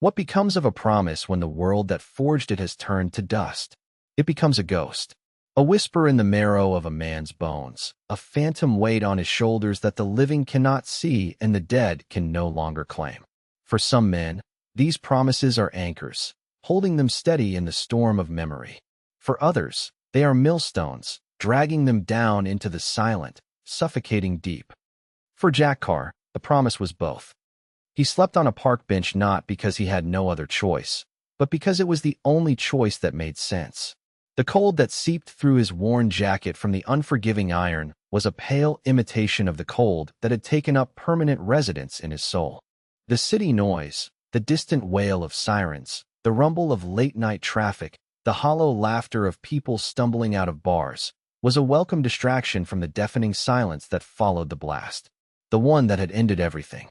What becomes of a promise when the world that forged it has turned to dust? It becomes a ghost, a whisper in the marrow of a man's bones, a phantom weight on his shoulders that the living cannot see and the dead can no longer claim. For some men, these promises are anchors, holding them steady in the storm of memory. For others, they are millstones, dragging them down into the silent, suffocating deep. For Jack Carr, the promise was both. He slept on a park bench not because he had no other choice, but because it was the only choice that made sense. The cold that seeped through his worn jacket from the unforgiving iron was a pale imitation of the cold that had taken up permanent residence in his soul. The city noise, the distant wail of sirens, the rumble of late-night traffic, the hollow laughter of people stumbling out of bars, was a welcome distraction from the deafening silence that followed the blast, the one that had ended everything.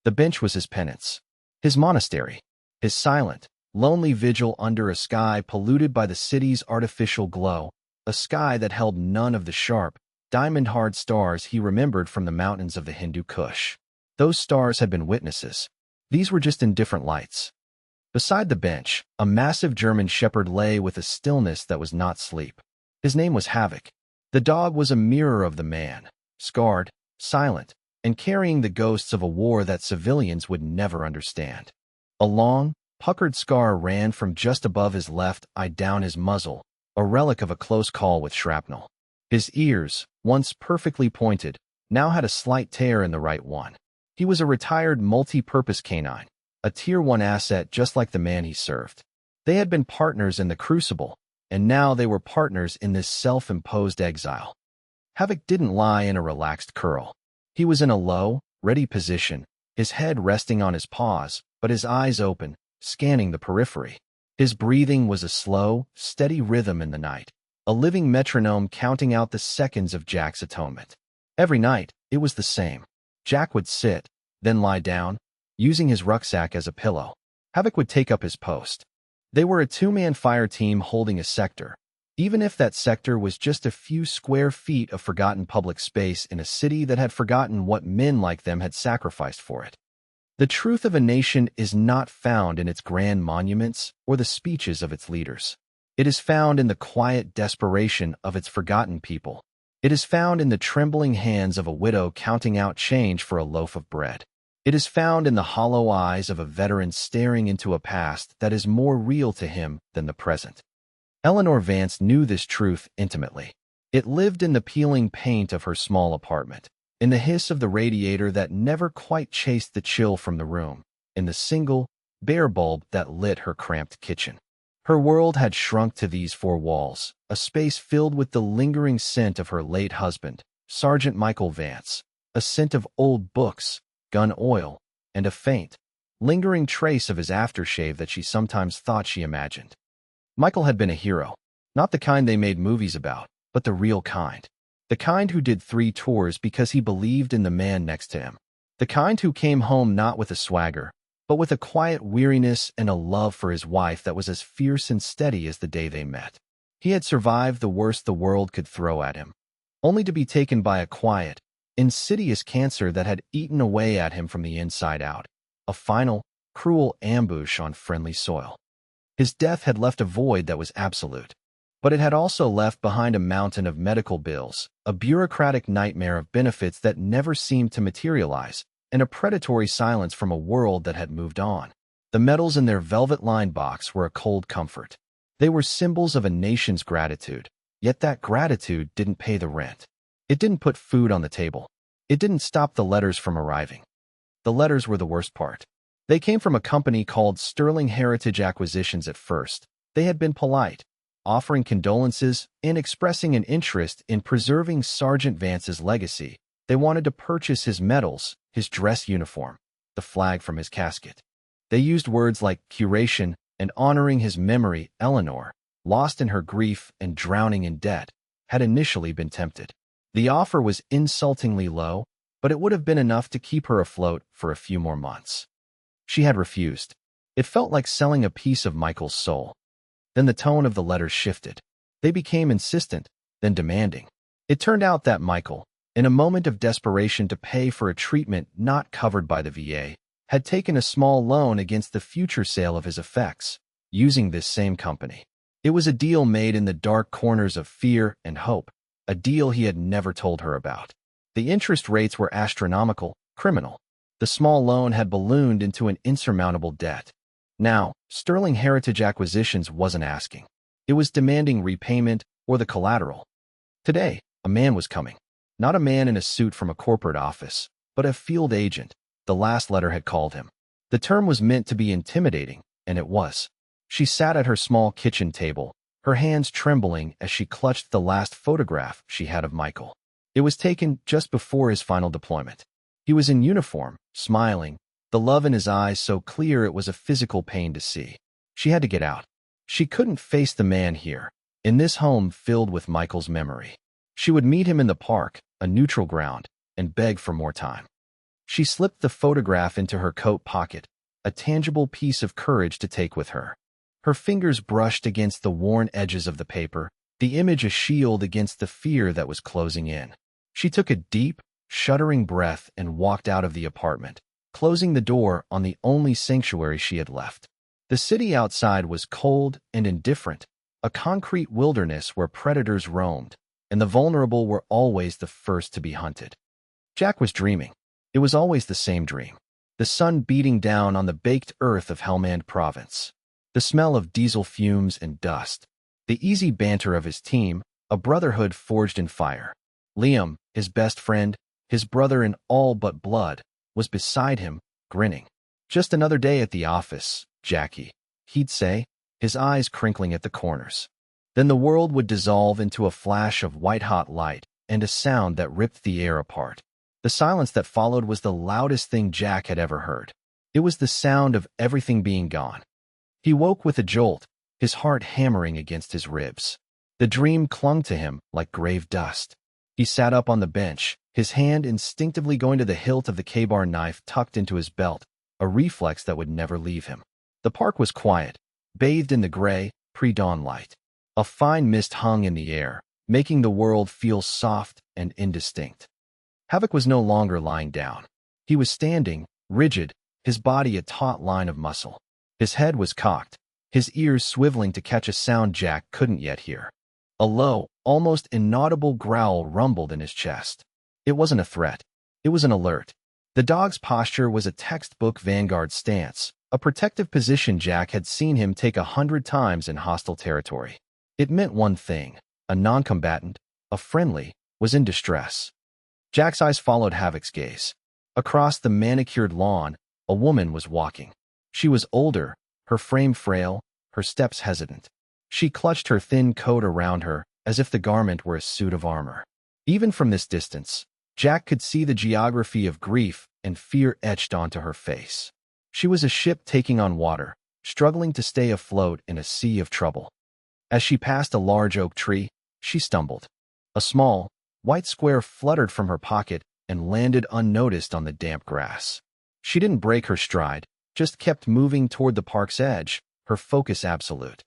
The bench was his penance, his monastery, his silent, lonely vigil under a sky polluted by the city's artificial glow, a sky that held none of the sharp, diamond-hard stars he remembered from the mountains of the Hindu Kush. Those stars had been witnesses. These were just in different lights. Beside the bench, a massive German shepherd lay with a stillness that was not sleep. His name was Havoc. The dog was a mirror of the man, scarred, silent, and carrying the ghosts of a war that civilians would never understand. A long, puckered scar ran from just above his left eye down his muzzle, a relic of a close call with shrapnel. His ears, once perfectly pointed, now had a slight tear in the right one. He was a retired multi-purpose canine, a Tier 1 asset just like the man he served. They had been partners in the Crucible, and now they were partners in this self-imposed exile. Havoc didn't lie in a relaxed curl. He was in a low, ready position, his head resting on his paws, but his eyes open, scanning the periphery. His breathing was a slow, steady rhythm in the night, a living metronome counting out the seconds of Jack's atonement. Every night, it was the same. Jack would sit, then lie down, using his rucksack as a pillow. Havoc would take up his post. They were a two-man fire team holding a sector, even if that sector was just a few square feet of forgotten public space in a city that had forgotten what men like them had sacrificed for it. The truth of a nation is not found in its grand monuments or the speeches of its leaders. It is found in the quiet desperation of its forgotten people. It is found in the trembling hands of a widow counting out change for a loaf of bread. It is found in the hollow eyes of a veteran staring into a past that is more real to him than the present. Eleanor Vance knew this truth intimately. It lived in the peeling paint of her small apartment, in the hiss of the radiator that never quite chased the chill from the room, in the single, bare bulb that lit her cramped kitchen. Her world had shrunk to these four walls, a space filled with the lingering scent of her late husband, Sergeant Michael Vance, a scent of old books, gun oil, and a faint, lingering trace of his aftershave that she sometimes thought she imagined. Michael had been a hero, not the kind they made movies about, but the real kind. The kind who did 3 tours because he believed in the man next to him. The kind who came home not with a swagger, but with a quiet weariness and a love for his wife that was as fierce and steady as the day they met. He had survived the worst the world could throw at him, only to be taken by a quiet, insidious cancer that had eaten away at him from the inside out, a final, cruel ambush on friendly soil. His death had left a void that was absolute, but it had also left behind a mountain of medical bills, a bureaucratic nightmare of benefits that never seemed to materialize, and a predatory silence from a world that had moved on. The medals in their velvet-lined box were a cold comfort. They were symbols of a nation's gratitude, yet that gratitude didn't pay the rent. It didn't put food on the table. It didn't stop the letters from arriving. The letters were the worst part. They came from a company called Sterling Heritage Acquisitions at first. They had been polite, offering condolences and expressing an interest in preserving Sergeant Vance's legacy. They wanted to purchase his medals, his dress uniform, the flag from his casket. They used words like curation and honoring his memory. Eleanor, lost in her grief and drowning in debt, had initially been tempted. The offer was insultingly low, but it would have been enough to keep her afloat for a few more months. She had refused. It felt like selling a piece of Michael's soul. Then the tone of the letters shifted. They became insistent, then demanding. It turned out that Michael, in a moment of desperation to pay for a treatment not covered by the VA, had taken a small loan against the future sale of his effects, using this same company. It was a deal made in the dark corners of fear and hope, a deal he had never told her about. The interest rates were astronomical, criminal. The small loan had ballooned into an insurmountable debt. Now, Sterling Heritage Acquisitions wasn't asking. It was demanding repayment or the collateral. Today, a man was coming. Not a man in a suit from a corporate office, but a field agent, the last letter had called him. The term was meant to be intimidating, and it was. She sat at her small kitchen table, her hands trembling as she clutched the last photograph she had of Michael. It was taken just before his final deployment. He was in uniform, smiling, the love in his eyes so clear it was a physical pain to see. She had to get out. She couldn't face the man here, in this home filled with Michael's memory. She would meet him in the park, a neutral ground, and beg for more time. She slipped the photograph into her coat pocket, a tangible piece of courage to take with her. Her fingers brushed against the worn edges of the paper, the image a shield against the fear that was closing in. She took a deep, shuddering breath and walked out of the apartment, closing the door on the only sanctuary she had left. The city outside was cold and indifferent, a concrete wilderness where predators roamed, and the vulnerable were always the first to be hunted. Jack was dreaming. It was always the same dream. The sun beating down on the baked earth of Helmand Province. The smell of diesel fumes and dust. The easy banter of his team, a brotherhood forged in fire. Liam, his best friend, his brother in all but blood, was beside him, grinning. Just another day at the office, Jackie, he'd say, his eyes crinkling at the corners. Then the world would dissolve into a flash of white-hot light and a sound that ripped the air apart. The silence that followed was the loudest thing Jack had ever heard. It was the sound of everything being gone. He woke with a jolt, his heart hammering against his ribs. The dream clung to him like grave dust. He sat up on the bench, his hand instinctively going to the hilt of the K-bar knife tucked into his belt, a reflex that would never leave him. The park was quiet, bathed in the gray, pre-dawn light. A fine mist hung in the air, making the world feel soft and indistinct. Havoc was no longer lying down. He was standing, rigid, his body a taut line of muscle. His head was cocked, his ears swiveling to catch a sound Jack couldn't yet hear. A low, almost inaudible growl rumbled in his chest. It wasn't a threat. It was an alert. The dog's posture was a textbook vanguard stance, a protective position Jack had seen him take 100 times in hostile territory. It meant one thing. A non-combatant, a friendly, was in distress. Jack's eyes followed Havoc's gaze. Across the manicured lawn, a woman was walking. She was older, her frame frail, her steps hesitant. She clutched her thin coat around her as if the garment were a suit of armor. Even from this distance, Jack could see the geography of grief and fear etched onto her face. She was a ship taking on water, struggling to stay afloat in a sea of trouble. As she passed a large oak tree, she stumbled. A small, white square fluttered from her pocket and landed unnoticed on the damp grass. She didn't break her stride, just kept moving toward the park's edge, her focus absolute.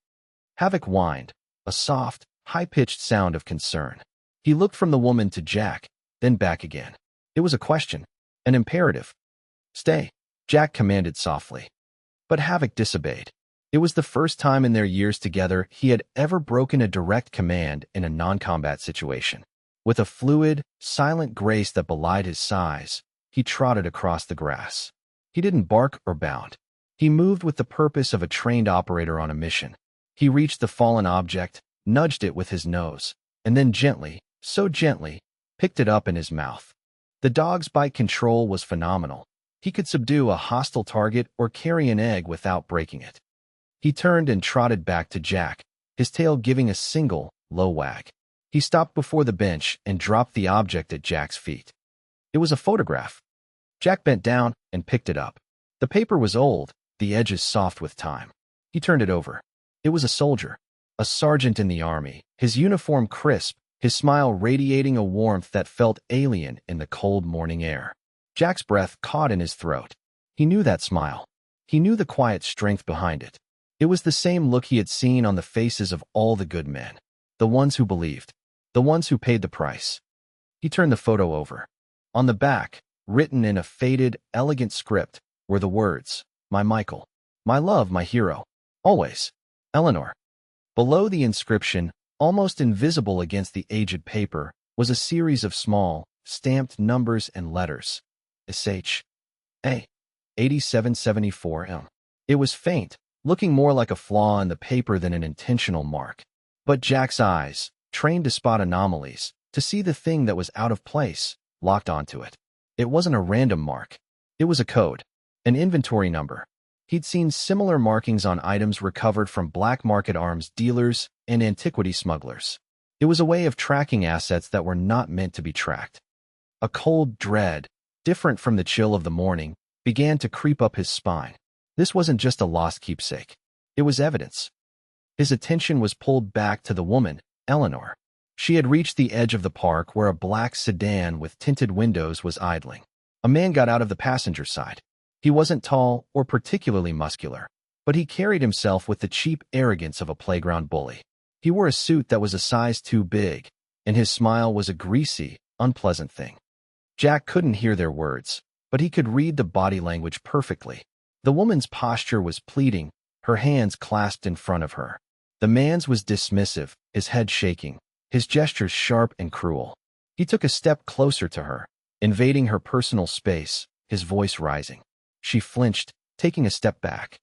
Havoc whined, a soft, high-pitched sound of concern. He looked from the woman to Jack, then back again. It was a question, an imperative. "Stay," Jack commanded softly. But Havoc disobeyed. It was the first time in their years together he had ever broken a direct command in a non-combat situation. With a fluid, silent grace that belied his size, he trotted across the grass. He didn't bark or bound. He moved with the purpose of a trained operator on a mission. He reached the fallen object, nudged it with his nose, and then gently, so gently, picked it up in his mouth. The dog's bite control was phenomenal. He could subdue a hostile target or carry an egg without breaking it. He turned and trotted back to Jack, his tail giving a single, low wag. He stopped before the bench and dropped the object at Jack's feet. It was a photograph. Jack bent down and picked it up. The paper was old, the edges soft with time. He turned it over. It was a soldier, a sergeant in the army, his uniform crisp, his smile radiating a warmth that felt alien in the cold morning air. Jack's breath caught in his throat. He knew that smile. He knew the quiet strength behind it. It was the same look he had seen on the faces of all the good men, the ones who believed, the ones who paid the price. He turned the photo over. On the back, written in a faded, elegant script, were the words, "My Michael. My love, my hero. Always. Eleanor." Below the inscription, almost invisible against the aged paper, was a series of small, stamped numbers and letters. S.H.A. 8774M. It was faint, looking more like a flaw in the paper than an intentional mark. But Jack's eyes, trained to spot anomalies, to see the thing that was out of place, locked onto it. It wasn't a random mark. It was a code, an inventory number. He'd seen similar markings on items recovered from black market arms dealers and antiquity smugglers. It was a way of tracking assets that were not meant to be tracked. A cold dread, different from the chill of the morning, began to creep up his spine. This wasn't just a lost keepsake. It was evidence. His attention was pulled back to the woman, Eleanor. She had reached the edge of the park where a black sedan with tinted windows was idling. A man got out of the passenger side. He wasn't tall or particularly muscular, but he carried himself with the cheap arrogance of a playground bully. He wore a suit that was a size too big, and his smile was a greasy, unpleasant thing. Jack couldn't hear their words, but he could read the body language perfectly. The woman's posture was pleading, her hands clasped in front of her. The man's was dismissive, his head shaking, his gestures sharp and cruel. He took a step closer to her, invading her personal space, his voice rising. She flinched, taking a step back.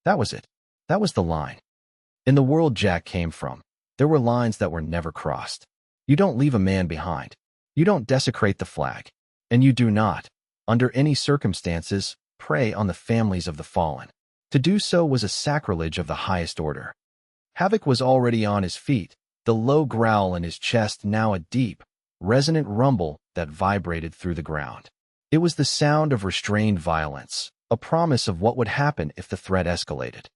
That was it. That was the line. In the world Jack came from, there were lines that were never crossed. You don't leave a man behind. You don't desecrate the flag. And you do not, under any circumstances, prey on the families of the fallen. To do so was a sacrilege of the highest order. Havoc was already on his feet, the low growl in his chest now a deep, resonant rumble that vibrated through the ground. It was the sound of restrained violence, a promise of what would happen if the threat escalated.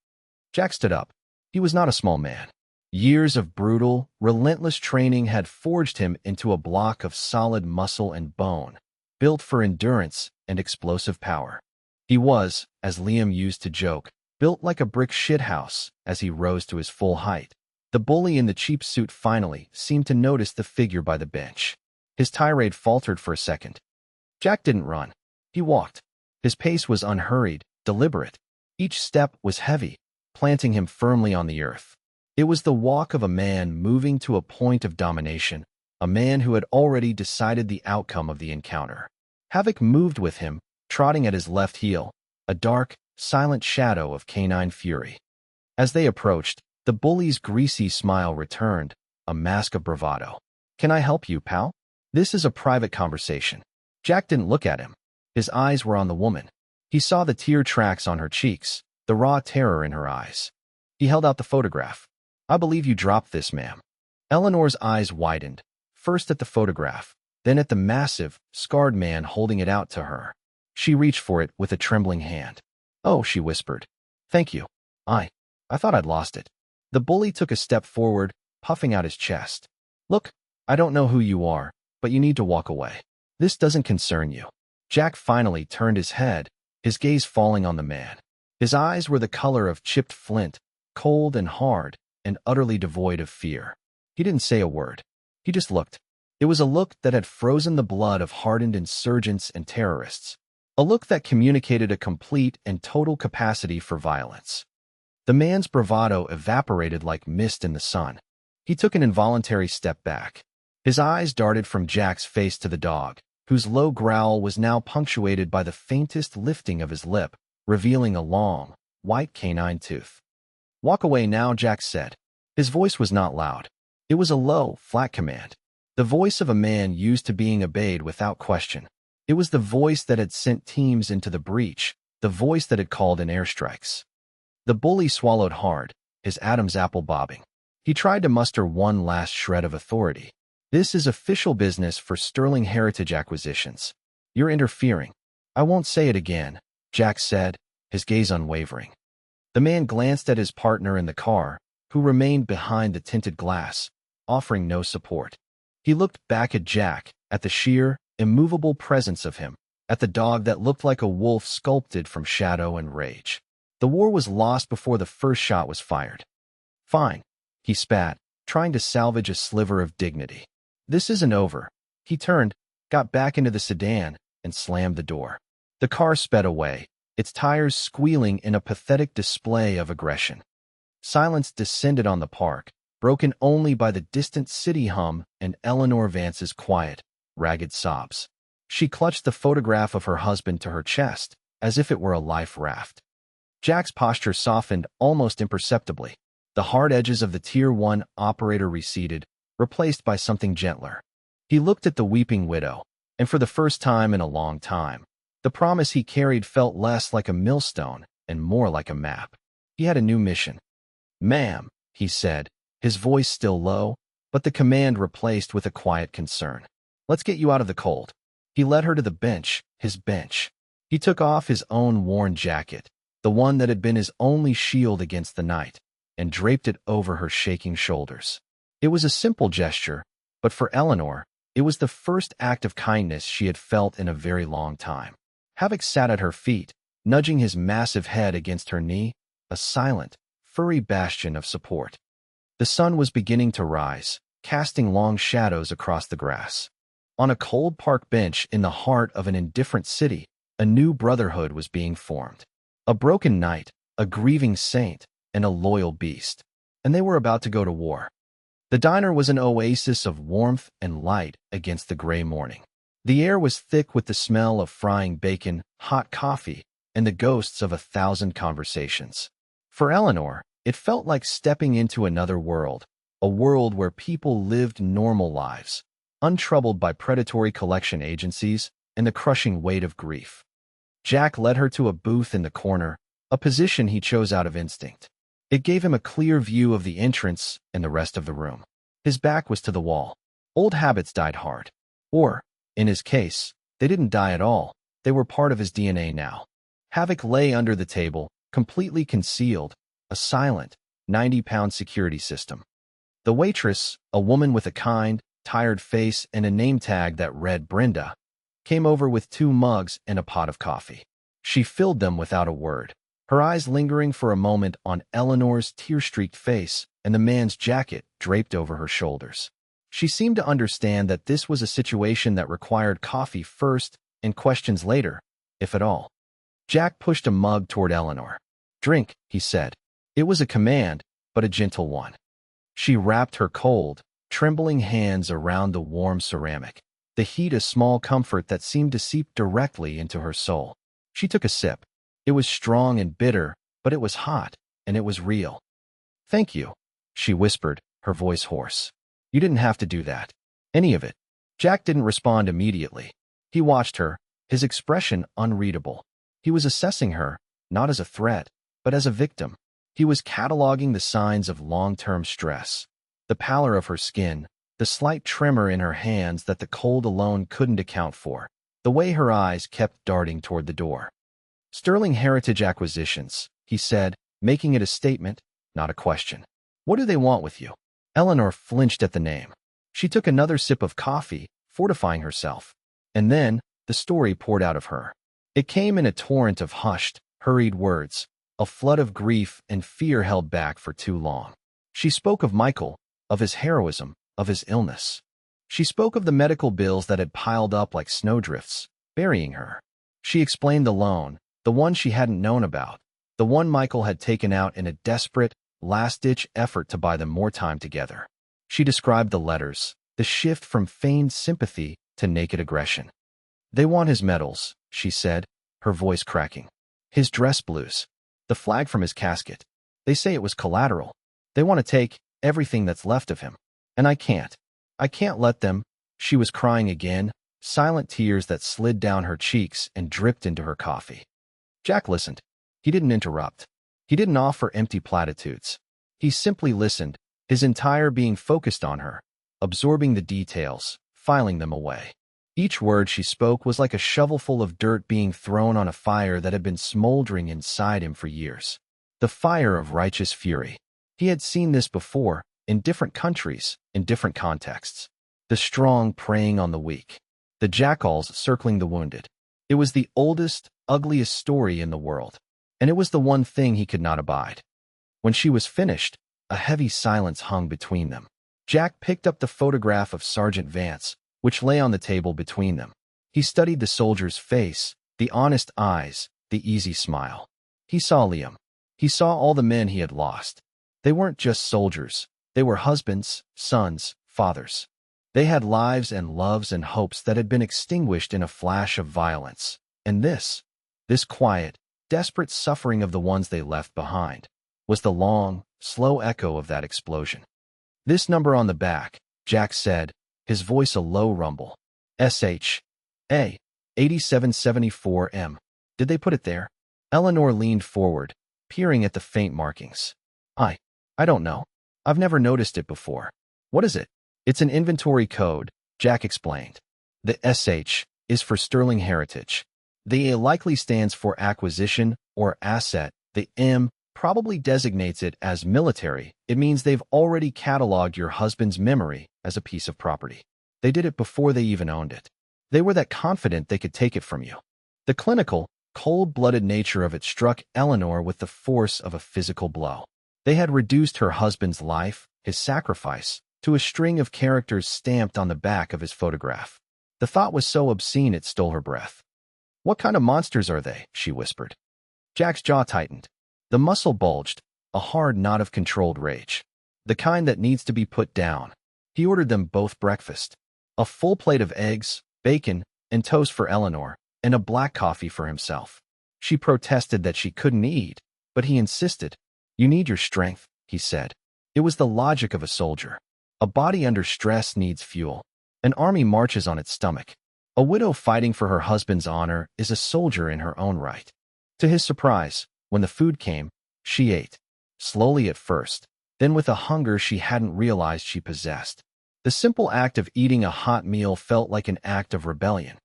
Jack stood up. He was not a small man. Years of brutal, relentless training had forged him into a block of solid muscle and bone, built for endurance and explosive power. He was, as Liam used to joke, built like a brick shithouse as he rose to his full height. The bully in the cheap suit finally seemed to notice the figure by the bench. His tirade faltered for a second. Jack didn't run. He walked. His pace was unhurried, deliberate. Each step was heavy, planting him firmly on the earth. It was the walk of a man moving to a point of domination, a man who had already decided the outcome of the encounter. Havoc moved with him, trotting at his left heel, a dark, silent shadow of canine fury. As they approached, the bully's greasy smile returned, a mask of bravado. "Can I help you, pal? This is a private conversation." Jack didn't look at him. His eyes were on the woman. He saw the tear tracks on her cheeks, the raw terror in her eyes. He held out the photograph. "I believe you dropped this, ma'am." Eleanor's eyes widened, first at the photograph, then at the massive, scarred man holding it out to her. She reached for it with a trembling hand. "Oh," she whispered. "Thank you. I thought I'd lost it." The bully took a step forward, puffing out his chest. "Look, I don't know who you are, but you need to walk away. This doesn't concern you." Jack finally turned his head, his gaze falling on the man. His eyes were the color of chipped flint, cold and hard, and utterly devoid of fear. He didn't say a word. He just looked. It was a look that had frozen the blood of hardened insurgents and terrorists. A look that communicated a complete and total capacity for violence. The man's bravado evaporated like mist in the sun. He took an involuntary step back. His eyes darted from Jack's face to the dog, whose low growl was now punctuated by the faintest lifting of his lip, revealing a long, white canine tooth. "Walk away now," Jack said. His voice was not loud. It was a low, flat command. The voice of a man used to being obeyed without question. It was the voice that had sent teams into the breach, the voice that had called in airstrikes. The bully swallowed hard, his Adam's apple bobbing. He tried to muster one last shred of authority. "This is official business for Sterling Heritage Acquisitions. You're interfering." "I won't say it again," Jack said, his gaze unwavering. The man glanced at his partner in the car, who remained behind the tinted glass, offering no support. He looked back at Jack, at the sheer, immovable presence of him, at the dog that looked like a wolf sculpted from shadow and rage. The war was lost before the first shot was fired. "Fine," he spat, trying to salvage a sliver of dignity. "This isn't over." He turned, got back into the sedan, and slammed the door. The car sped away, its tires squealing in a pathetic display of aggression. Silence descended on the park, broken only by the distant city hum and Eleanor Vance's quiet, ragged sobs. She clutched the photograph of her husband to her chest, as if it were a life raft. Jack's posture softened almost imperceptibly. The hard edges of the Tier 1 operator receded, replaced by something gentler. He looked at the weeping widow, and for the first time in a long time, the promise he carried felt less like a millstone and more like a map. He had a new mission. "Ma'am," he said, his voice still low, but the command replaced with a quiet concern. "Let's get you out of the cold." He led her to the bench, his bench. He took off his own worn jacket, the one that had been his only shield against the night, and draped it over her shaking shoulders. It was a simple gesture, but for Eleanor, it was the first act of kindness she had felt in a very long time. Havoc sat at her feet, nudging his massive head against her knee, a silent, furry bastion of support. The sun was beginning to rise, casting long shadows across the grass. On a cold park bench in the heart of an indifferent city, a new brotherhood was being formed. A broken knight, a grieving saint, and a loyal beast. And they were about to go to war. The diner was an oasis of warmth and light against the gray morning. The air was thick with the smell of frying bacon, hot coffee, and the ghosts of 1,000 conversations. For Eleanor, it felt like stepping into another world, a world where people lived normal lives, untroubled by predatory collection agencies and the crushing weight of grief. Jack led her to a booth in the corner, a position he chose out of instinct. It gave him a clear view of the entrance and the rest of the room. His back was to the wall. Old habits died hard. Or, in his case, they didn't die at all. They were part of his DNA now. Havoc lay under the table, completely concealed, a silent, 90-pound security system. The waitress, a woman with a kind, tired face and a name tag that read Brenda, came over with 2 mugs and a pot of coffee. She filled them without a word, her eyes lingering for a moment on Eleanor's tear-streaked face and the man's jacket draped over her shoulders. She seemed to understand that this was a situation that required coffee first and questions later, if at all. Jack pushed a mug toward Eleanor. "Drink," he said. It was a command, but a gentle one. She wrapped her cold, trembling hands around the warm ceramic, the heat a small comfort that seemed to seep directly into her soul. She took a sip. It was strong and bitter, but it was hot, and it was real. "Thank you," she whispered, her voice hoarse. "You didn't have to do that. Any of it." Jack didn't respond immediately. He watched her, his expression unreadable. He was assessing her, not as a threat, but as a victim. He was cataloging the signs of long-term stress. The pallor of her skin, the slight tremor in her hands that the cold alone couldn't account for, the way her eyes kept darting toward the door. "Sterling Heritage Acquisitions," he said, making it a statement, not a question. "What do they want with you?" Eleanor flinched at the name. She took another sip of coffee, fortifying herself. And then, the story poured out of her. It came in a torrent of hushed, hurried words, a flood of grief and fear held back for too long. She spoke of Michael, of his heroism, of his illness. She spoke of the medical bills that had piled up like snowdrifts, burying her. She explained the loan, the one she hadn't known about, the one Michael had taken out in a desperate, last-ditch effort to buy them more time together. She described the letters, the shift from feigned sympathy to naked aggression. "They want his medals," she said, her voice cracking. "His dress blues. The flag from his casket. They say it was collateral. They want to take everything that's left of him. And I can't. I can't let them." She was crying again, silent tears that slid down her cheeks and dripped into her coffee. Jack listened. He didn't interrupt. He didn't offer empty platitudes. He simply listened, his entire being focused on her, absorbing the details, filing them away. Each word she spoke was like a shovelful of dirt being thrown on a fire that had been smoldering inside him for years. The fire of righteous fury. He had seen this before, in different countries, in different contexts. The strong preying on the weak. The jackals circling the wounded. It was the oldest, ugliest story in the world. And it was the one thing he could not abide. When she was finished, a heavy silence hung between them. Jack picked up the photograph of Sergeant Vance, which lay on the table between them. He studied the soldier's face, the honest eyes, the easy smile. He saw Liam. He saw all the men he had lost. They weren't just soldiers. They were husbands, sons, fathers. They had lives and loves and hopes that had been extinguished in a flash of violence. And this quiet, desperate suffering of the ones they left behind, was the long, slow echo of that explosion. "This number on the back," Jack said, his voice a low rumble. "SHA 8774M. Did they put it there?" Eleanor leaned forward, peering at the faint markings. I don't know. I've never noticed it before." "What is it?" "It's an inventory code," Jack explained. "The SH is for Sterling Heritage. The A likely stands for acquisition or asset. The M probably designates it as military. It means they've already cataloged your husband's memory as a piece of property. They did it before they even owned it. They were that confident they could take it from you." The clinical, cold-blooded nature of it struck Eleanor with the force of a physical blow. They had reduced her husband's life, his sacrifice, to a string of characters stamped on the back of his photograph. The thought was so obscene it stole her breath. "What kind of monsters are they?" she whispered. Jack's jaw tightened. The muscle bulged, a hard knot of controlled rage. "The kind that needs to be put down." He ordered them both breakfast. A full plate of eggs, bacon, and toast for Eleanor, and a black coffee for himself. She protested that she couldn't eat, but he insisted. "You need your strength," he said. It was the logic of a soldier. A body under stress needs fuel. An army marches on its stomach. A widow fighting for her husband's honor is a soldier in her own right. To his surprise, when the food came, she ate. Slowly at first, then with a hunger she hadn't realized she possessed. The simple act of eating a hot meal felt like an act of rebellion.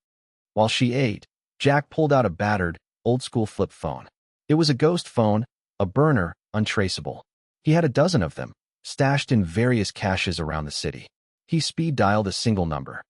While she ate, Jack pulled out a battered, old-school flip phone. It was a ghost phone, a burner, untraceable. He had a dozen of them, stashed in various caches around the city. He speed-dialed a single number.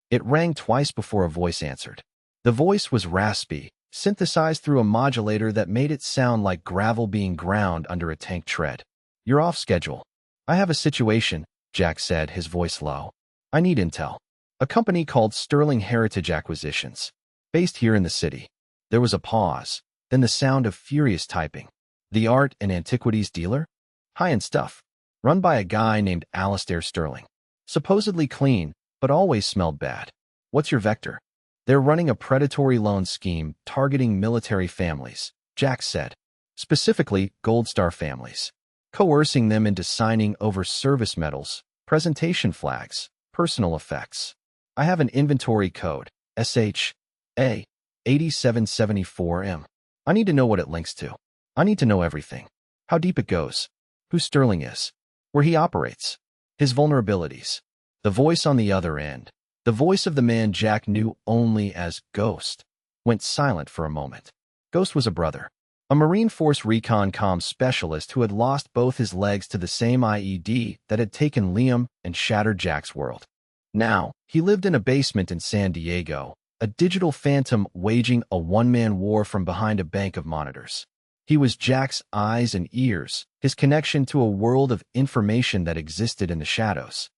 It rang twice before a voice answered. The voice was raspy, synthesized through a modulator that made it sound like gravel being ground under a tank tread. "You're off schedule." "I have a situation," Jack said, his voice low. "I need intel. A company called Sterling Heritage Acquisitions, based here in the city." There was a pause, then the sound of furious typing. "The art and antiquities dealer? High-end stuff. Run by a guy named Alistair Sterling. Supposedly clean, but always smelled bad. What's your vector?" "They're running a predatory loan scheme targeting military families," Jack said. "Specifically, Gold Star families. Coercing them into signing over service medals, presentation flags, personal effects. I have an inventory code, SHA 8774M. I need to know what it links to. I need to know everything. How deep it goes. Who Sterling is. Where he operates. His vulnerabilities." The voice on the other end, the voice of the man Jack knew only as Ghost, went silent for a moment. Ghost was a brother. A Marine Force Recon Comm specialist who had lost both his legs to the same IED that had taken Liam and shattered Jack's world. Now, he lived in a basement in San Diego, a digital phantom waging a one-man war from behind a bank of monitors. He was Jack's eyes and ears, his connection to a world of information that existed in the shadows.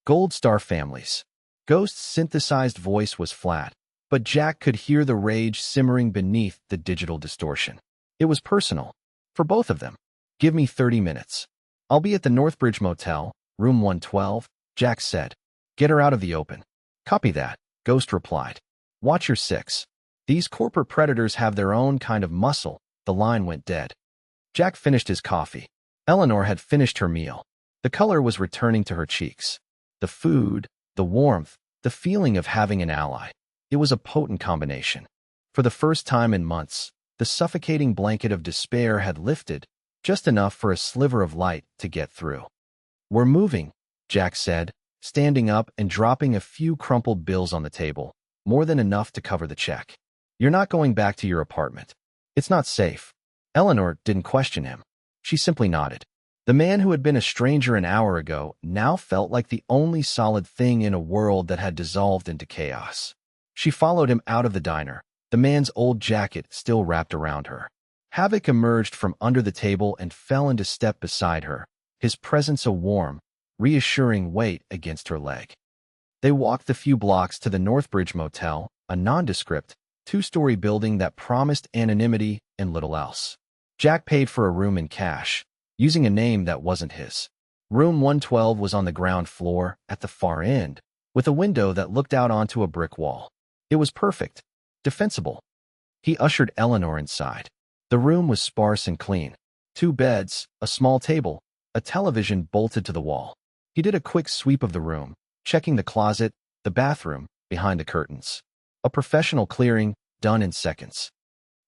Gold Star families. Ghost's synthesized voice was flat, but Jack could hear the rage simmering beneath the digital distortion. It was personal. For both of them. "Give me 30 minutes. I'll be at the Northbridge Motel, room 112, Jack said. "Get her out of the open." "Copy that," Ghost replied. "Watch your six. These corporate predators have their own kind of muscle." The line went dead. Jack finished his coffee. Eleanor had finished her meal. The color was returning to her cheeks. The food, the warmth, the feeling of having an ally. It was a potent combination. For the first time in months, the suffocating blanket of despair had lifted, just enough for a sliver of light to get through. "We're moving," Jack said, standing up and dropping a few crumpled bills on the table, more than enough to cover the check. "You're not going back to your apartment. It's not safe." Eleanor didn't question him. She simply nodded. The man who had been a stranger an hour ago now felt like the only solid thing in a world that had dissolved into chaos. She followed him out of the diner, the man's old jacket still wrapped around her. Havoc emerged from under the table and fell into step beside her, his presence a warm, reassuring weight against her leg. They walked the few blocks to the Northbridge Motel, a nondescript, two-story building that promised anonymity and little else. Jack paid for a room in cash, using a name that wasn't his. Room 112 was on the ground floor, at the far end, with a window that looked out onto a brick wall. It was perfect, defensible. He ushered Eleanor inside. The room was sparse and clean. 2 beds, a small table, a television bolted to the wall. He did a quick sweep of the room, checking the closet, the bathroom, behind the curtains. A professional clearing, done in seconds.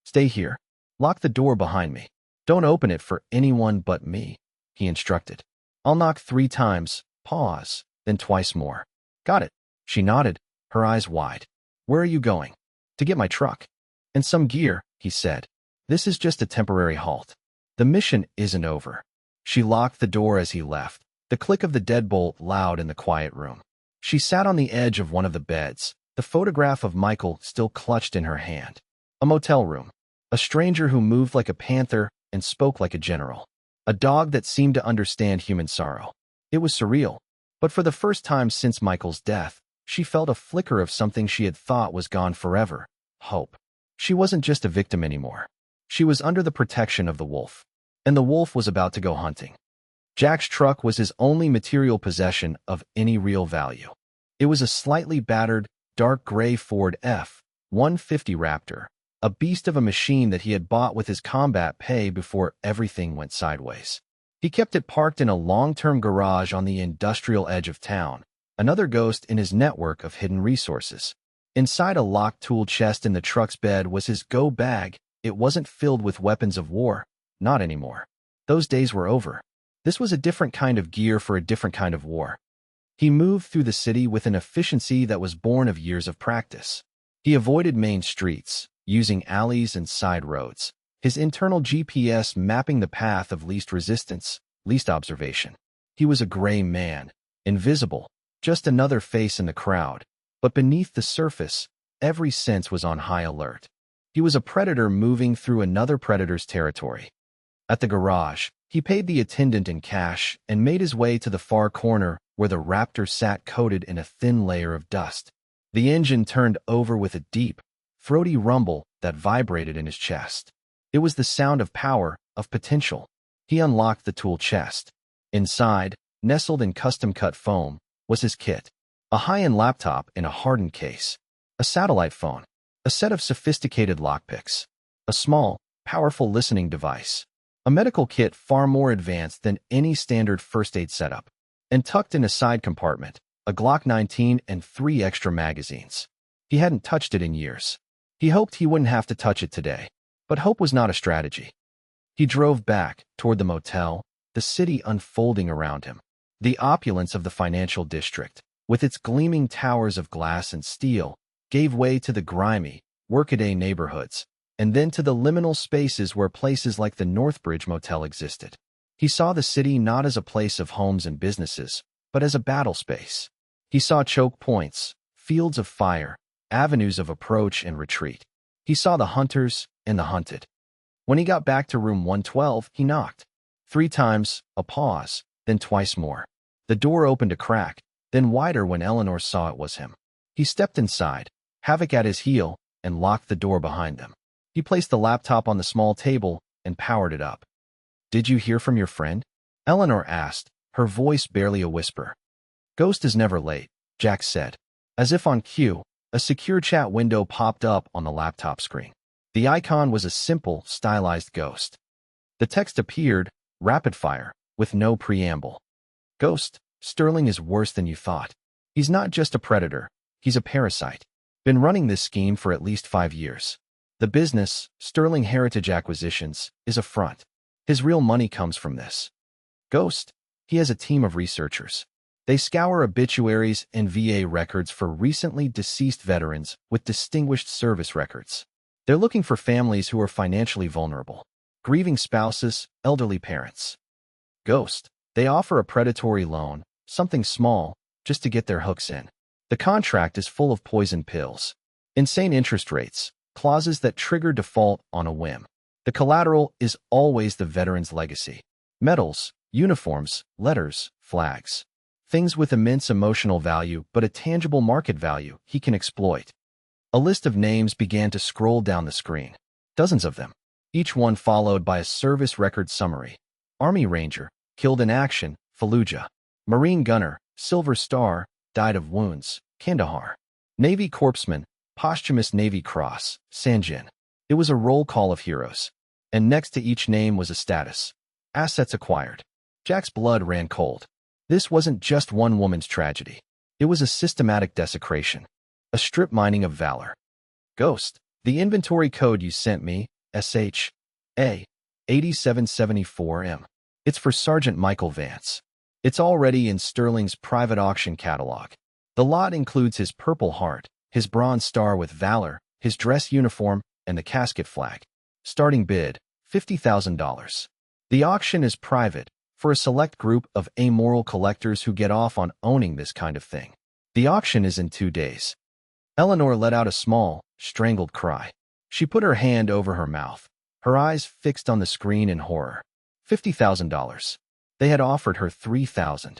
Stay here. Lock the door behind me. Don't open it for anyone but me, he instructed. I'll knock 3 times, pause, then twice more. Got it. She nodded, her eyes wide. Where are you going? To get my truck. And some gear, he said. This is just a temporary halt. The mission isn't over. She locked the door as he left, the click of the deadbolt loud in the quiet room. She sat on the edge of one of the beds, the photograph of Michael still clutched in her hand. A motel room. A stranger who moved like a panther and spoke like a general. A dog that seemed to understand human sorrow. It was surreal. But for the first time since Michael's death, she felt a flicker of something she had thought was gone forever. Hope. She wasn't just a victim anymore. She was under the protection of the wolf. And the wolf was about to go hunting. Jack's truck was his only material possession of any real value. It was a slightly battered, dark gray Ford F-150 Raptor, a beast of a machine that he had bought with his combat pay before everything went sideways. He kept it parked in a long-term garage on the industrial edge of town, another ghost in his network of hidden resources. Inside a locked tool chest in the truck's bed was his go bag. It wasn't filled with weapons of war. Not anymore. Those days were over. This was a different kind of gear for a different kind of war. He moved through the city with an efficiency that was born of years of practice. He avoided main streets, using alleys and side roads, his internal GPS mapping the path of least resistance, least observation. He was a gray man, invisible, just another face in the crowd, but beneath the surface, every sense was on high alert. He was a predator moving through another predator's territory. At the garage, he paid the attendant in cash and made his way to the far corner where the Raptor sat coated in a thin layer of dust. The engine turned over with a deep, throaty rumble that vibrated in his chest. It was the sound of power, of potential. He unlocked the tool chest. Inside, nestled in custom-cut foam, was his kit. A high-end laptop in a hardened case. A satellite phone. A set of sophisticated lockpicks. A small, powerful listening device. A medical kit far more advanced than any standard first aid setup. And tucked in a side compartment, a Glock 19 and 3 extra magazines. He hadn't touched it in years. He hoped he wouldn't have to touch it today. But hope was not a strategy. He drove back, toward the motel, the city unfolding around him. The opulence of the financial district, with its gleaming towers of glass and steel, gave way to the grimy, workaday neighborhoods, and then to the liminal spaces where places like the Northbridge Motel existed. He saw the city not as a place of homes and businesses, but as a battle space. He saw choke points, fields of fire, avenues of approach and retreat. He saw the hunters and the hunted. When he got back to room 112, he knocked. 3 times, a pause, then twice more. The door opened a crack, then wider when Eleanor saw it was him. He stepped inside, Havoc at his heel, and locked the door behind them. He placed the laptop on the small table and powered it up. "Did you hear from your friend?" Eleanor asked, her voice barely a whisper. "Ghost is never late," Jack said. As if on cue, a secure chat window popped up on the laptop screen. The icon was a simple, stylized ghost. The text appeared, rapid fire, with no preamble. "Ghost, Sterling is worse than you thought. He's not just a predator, he's a parasite. Been running this scheme for at least 5 years. The business, Sterling Heritage Acquisitions, is a front. His real money comes from this. Ghost, he has a team of researchers. They scour obituaries and VA records for recently deceased veterans with distinguished service records. They're looking for families who are financially vulnerable, grieving spouses, elderly parents. Ghost, they offer a predatory loan, something small, just to get their hooks in. The contract is full of poison pills, insane interest rates, clauses that trigger default on a whim. The collateral is always the veteran's legacy. Medals, uniforms, letters, flags. Things with immense emotional value but a tangible market value he can exploit. A list of names began to scroll down the screen. Dozens of them, each one followed by a service record summary. Army Ranger, killed in action, Fallujah. Marine Gunner, Silver Star, died of wounds, Kandahar. Navy Corpsman, posthumous Navy Cross, Sanjin. It was a roll call of heroes. And next to each name was a status. Assets acquired. Jack's blood ran cold. This wasn't just one woman's tragedy. It was a systematic desecration. A strip mining of valor. Ghost, the inventory code you sent me, SHA 8774M. It's for Sergeant Michael Vance. It's already in Sterling's private auction catalog. The lot includes his Purple Heart, his Bronze Star with Valor, his dress uniform, and the casket flag. Starting bid, $50,000. The auction is private, for a select group of amoral collectors who get off on owning this kind of thing. The auction is in 2 days. Eleanor let out a small, strangled cry. She put her hand over her mouth, her eyes fixed on the screen in horror. $50,000. They had offered her $3,000.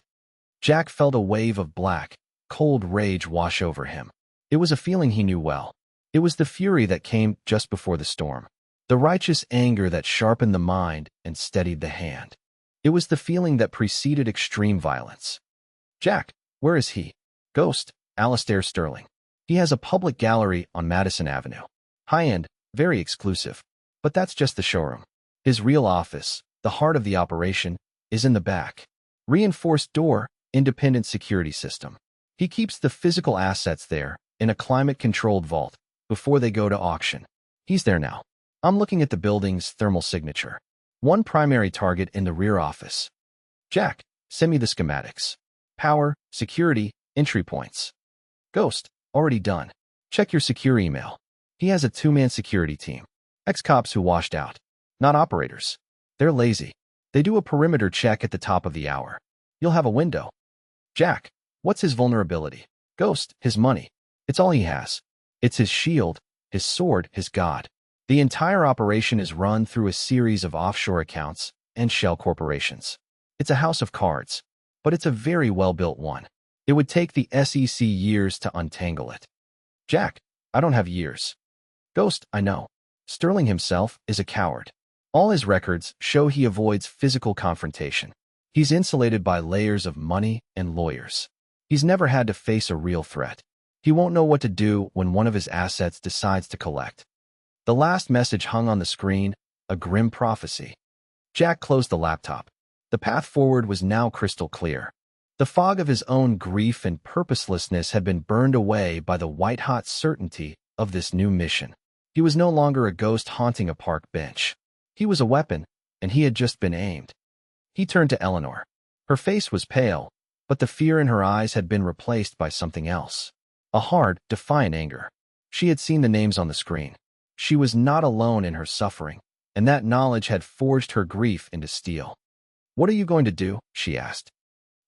Jack felt a wave of black, cold rage wash over him. It was a feeling he knew well. It was the fury that came just before the storm. The righteous anger that sharpened the mind and steadied the hand. It was the feeling that preceded extreme violence. Jack, where is he? Ghost, Alastair Sterling. He has a public gallery on Madison Avenue. High-end, very exclusive. But that's just the showroom. His real office, the heart of the operation, is in the back. Reinforced door, independent security system. He keeps the physical assets there, in a climate-controlled vault, before they go to auction. He's there now. I'm looking at the building's thermal signature. One primary target in the rear office. Jack, send me the schematics. Power, security, entry points. Ghost, already done. Check your secure email. He has a 2-man security team. Ex-cops who washed out. Not operators. They're lazy. They do a perimeter check at the top of the hour. You'll have a window. Jack, what's his vulnerability? Ghost, his money. It's all he has. It's his shield, his sword, his god. The entire operation is run through a series of offshore accounts and shell corporations. It's a house of cards, but it's a very well-built one. It would take the SEC years to untangle it. Jack, I don't have years. Ghost, I know. Sterling himself is a coward. All his records show he avoids physical confrontation. He's insulated by layers of money and lawyers. He's never had to face a real threat. He won't know what to do when one of his assets decides to collect. The last message hung on the screen, a grim prophecy. Jack closed the laptop. The path forward was now crystal clear. The fog of his own grief and purposelessness had been burned away by the white-hot certainty of this new mission. He was no longer a ghost haunting a park bench. He was a weapon, and he had just been aimed. He turned to Eleanor. Her face was pale, but the fear in her eyes had been replaced by something else. A hard, defiant anger. She had seen the names on the screen. She was not alone in her suffering, and that knowledge had forged her grief into steel. "What are you going to do?" she asked.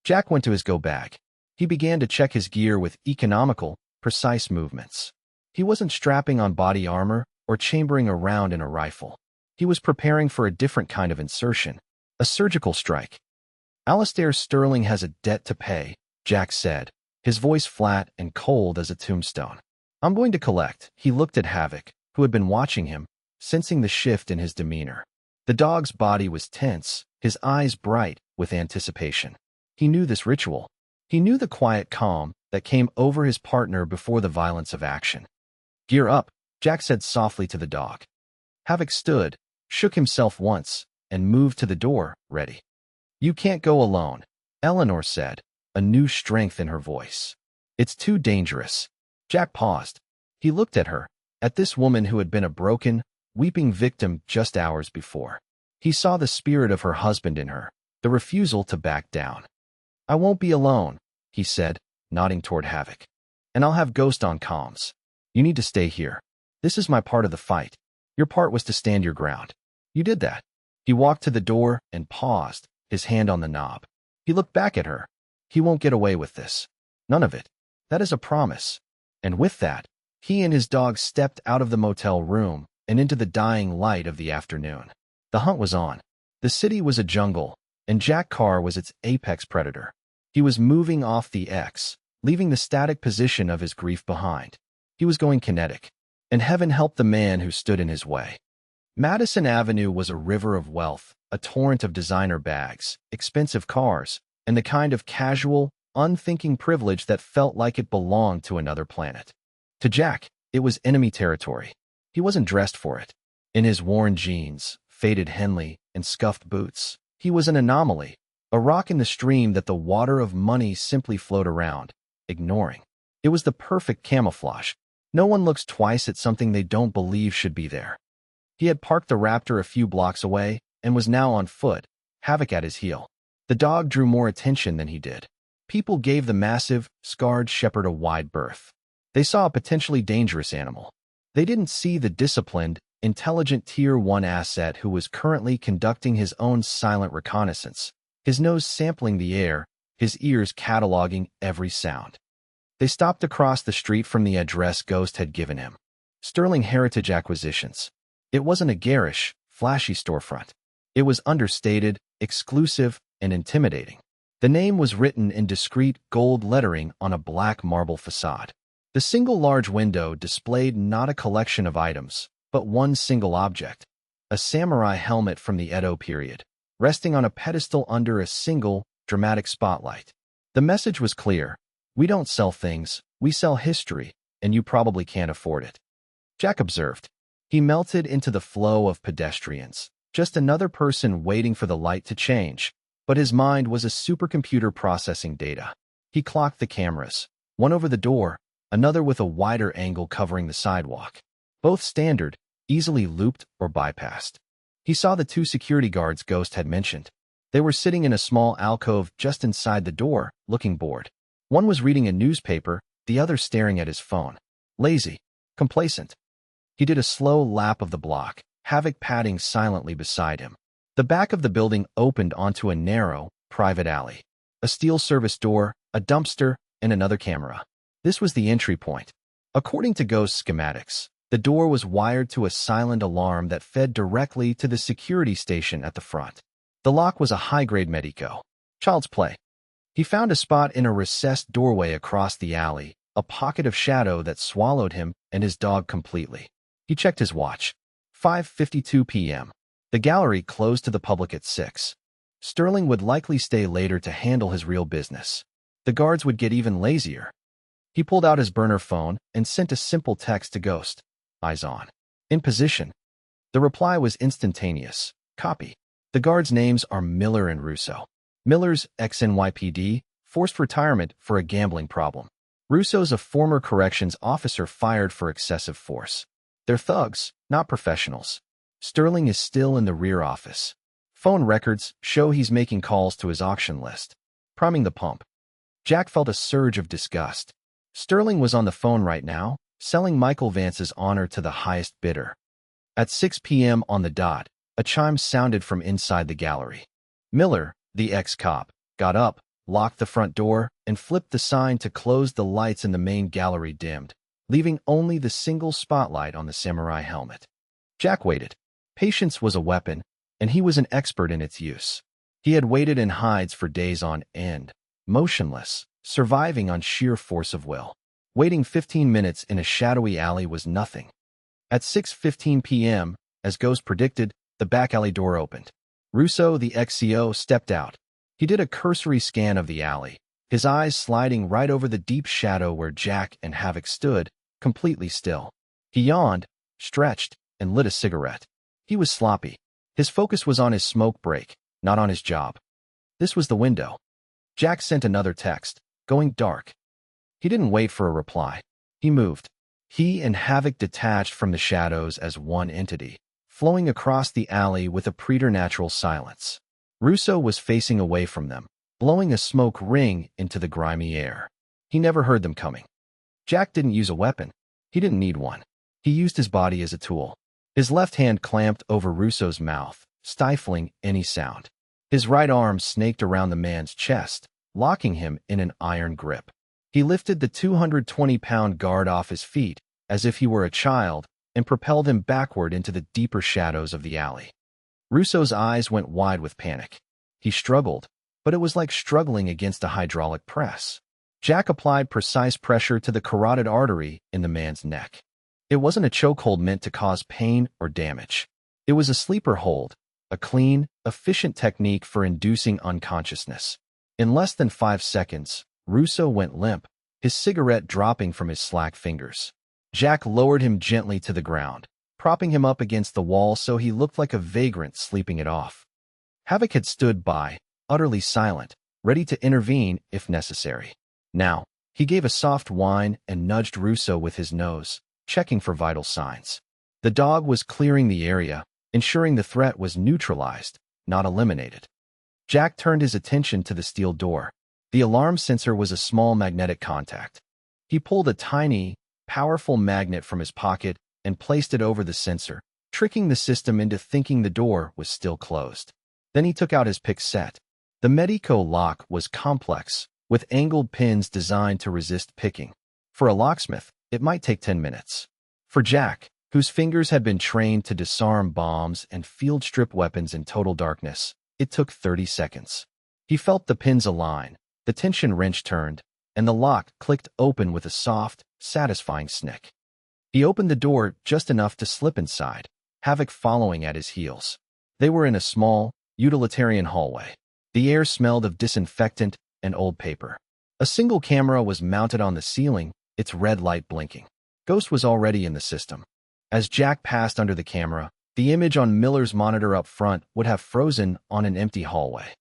Jack went to his go bag. He began to check his gear with economical, precise movements. He wasn't strapping on body armor or chambering a round in a rifle. He was preparing for a different kind of insertion, a surgical strike. Alastair Sterling has a debt to pay, Jack said, his voice flat and cold as a tombstone. I'm going to collect. He looked at Havoc, who had been watching him, sensing the shift in his demeanor. The dog's body was tense, his eyes bright with anticipation. He knew this ritual. He knew the quiet calm that came over his partner before the violence of action. Gear up, Jack said softly to the dog. Havoc stood, shook himself once, and moved to the door, ready. You can't go alone, Eleanor said, a new strength in her voice. It's too dangerous. Jack paused. He looked at her, at this woman who had been a broken, weeping victim just hours before. He saw the spirit of her husband in her, the refusal to back down. I won't be alone, he said, nodding toward Havoc. And I'll have Ghost on comms. You need to stay here. This is my part of the fight. Your part was to stand your ground. You did that. He walked to the door and paused, his hand on the knob. He looked back at her. He won't get away with this. None of it. That is a promise. And with that, he and his dog stepped out of the motel room and into the dying light of the afternoon. The hunt was on. The city was a jungle, and Jack Carr was its apex predator. He was moving off the X, leaving the static position of his grief behind. He was going kinetic, and heaven help the man who stood in his way. Madison Avenue was a river of wealth, a torrent of designer bags, expensive cars, and the kind of casual, unthinking privilege that felt like it belonged to another planet. To Jack, it was enemy territory. He wasn't dressed for it. In his worn jeans, faded Henley, and scuffed boots, he was an anomaly, a rock in the stream that the water of money simply flowed around, ignoring. It was the perfect camouflage. No one looks twice at something they don't believe should be there. He had parked the Raptor a few blocks away and was now on foot, Havoc at his heel. The dog drew more attention than he did. People gave the massive, scarred shepherd a wide berth. They saw a potentially dangerous animal. They didn't see the disciplined, intelligent Tier 1 asset who was currently conducting his own silent reconnaissance, his nose sampling the air, his ears cataloging every sound. They stopped across the street from the address Ghost had given him. Sterling Heritage Acquisitions. It wasn't a garish, flashy storefront. It was understated, exclusive, and intimidating. The name was written in discreet gold lettering on a black marble facade. The single large window displayed not a collection of items, but one single object, a samurai helmet from the Edo period, resting on a pedestal under a single, dramatic spotlight. The message was clear. We don't sell things, we sell history, and you probably can't afford it. Jack observed. He melted into the flow of pedestrians, just another person waiting for the light to change, but his mind was a supercomputer processing data. He clocked the cameras, one over the door, another with a wider angle covering the sidewalk. Both standard, easily looped or bypassed. He saw the two security guards Ghost had mentioned. They were sitting in a small alcove just inside the door, looking bored. One was reading a newspaper, the other staring at his phone. Lazy, complacent. He did a slow lap of the block, Havoc padding silently beside him. The back of the building opened onto a narrow, private alley. A steel service door, a dumpster, and another camera. This was the entry point. According to Ghost schematics, the door was wired to a silent alarm that fed directly to the security station at the front. The lock was a high-grade Medico. Child's play. He found a spot in a recessed doorway across the alley, a pocket of shadow that swallowed him and his dog completely. He checked his watch. 5:52 p.m. The gallery closed to the public at 6. Sterling would likely stay later to handle his real business. The guards would get even lazier. He pulled out his burner phone and sent a simple text to Ghost. Eyes on. In position. The reply was instantaneous. Copy. The guards' names are Miller and Russo. Miller's ex-NYPD, forced retirement for a gambling problem. Russo's a former corrections officer fired for excessive force. They're thugs, not professionals. Sterling is still in the rear office. Phone records show he's making calls to his auction list. Priming the pump. Jack felt a surge of disgust. Sterling was on the phone right now, selling Michael Vance's honor to the highest bidder. At 6 p.m. on the dot, a chime sounded from inside the gallery. Miller, the ex-cop, got up, locked the front door, and flipped the sign to close the lights in the main gallery dimmed, leaving only the single spotlight on the samurai helmet. Jack waited. Patience was a weapon, and he was an expert in its use. He had waited in hides for days on end, motionless, surviving on sheer force of will. Waiting 15 minutes in a shadowy alley was nothing. At 6:15 p.m., as Ghost predicted, the back alley door opened. Russo, the ex-CO, stepped out. He did a cursory scan of the alley, his eyes sliding right over the deep shadow where Jack and Havoc stood, completely still. He yawned, stretched, and lit a cigarette. He was sloppy. His focus was on his smoke break, not on his job. This was the window. Jack sent another text, going dark. He didn't wait for a reply. He moved. He and Havoc detached from the shadows as one entity, flowing across the alley with a preternatural silence. Russo was facing away from them, blowing a smoke ring into the grimy air. He never heard them coming. Jack didn't use a weapon. He didn't need one. He used his body as a tool. His left hand clamped over Russo's mouth, stifling any sound. His right arm snaked around the man's chest, locking him in an iron grip. He lifted the 220-pound guard off his feet, as if he were a child, and propelled him backward into the deeper shadows of the alley. Russo's eyes went wide with panic. He struggled, but it was like struggling against a hydraulic press. Jack applied precise pressure to the carotid artery in the man's neck. It wasn't a chokehold meant to cause pain or damage. It was a sleeper hold, a clean, efficient technique for inducing unconsciousness. In less than 5 seconds, Russo went limp, his cigarette dropping from his slack fingers. Jack lowered him gently to the ground, propping him up against the wall so he looked like a vagrant sleeping it off. Havoc had stood by, utterly silent, ready to intervene if necessary. Now, he gave a soft whine and nudged Russo with his nose, checking for vital signs. The dog was clearing the area, ensuring the threat was neutralized, not eliminated. Jack turned his attention to the steel door. The alarm sensor was a small magnetic contact. He pulled a tiny, powerful magnet from his pocket and placed it over the sensor, tricking the system into thinking the door was still closed. Then he took out his pick set. The Medico lock was complex, with angled pins designed to resist picking. For a locksmith, it might take 10 minutes. For Jack, whose fingers had been trained to disarm bombs and field strip weapons in total darkness, it took 30 seconds. He felt the pins align, the tension wrench turned, and the lock clicked open with a soft, satisfying snick. He opened the door just enough to slip inside, Havoc following at his heels. They were in a small, utilitarian hallway. The air smelled of disinfectant and old paper. A single camera was mounted on the ceiling, its red light blinking. Ghost was already in the system. As Jack passed under the camera, the image on Miller's monitor up front would have frozen on an empty hallway.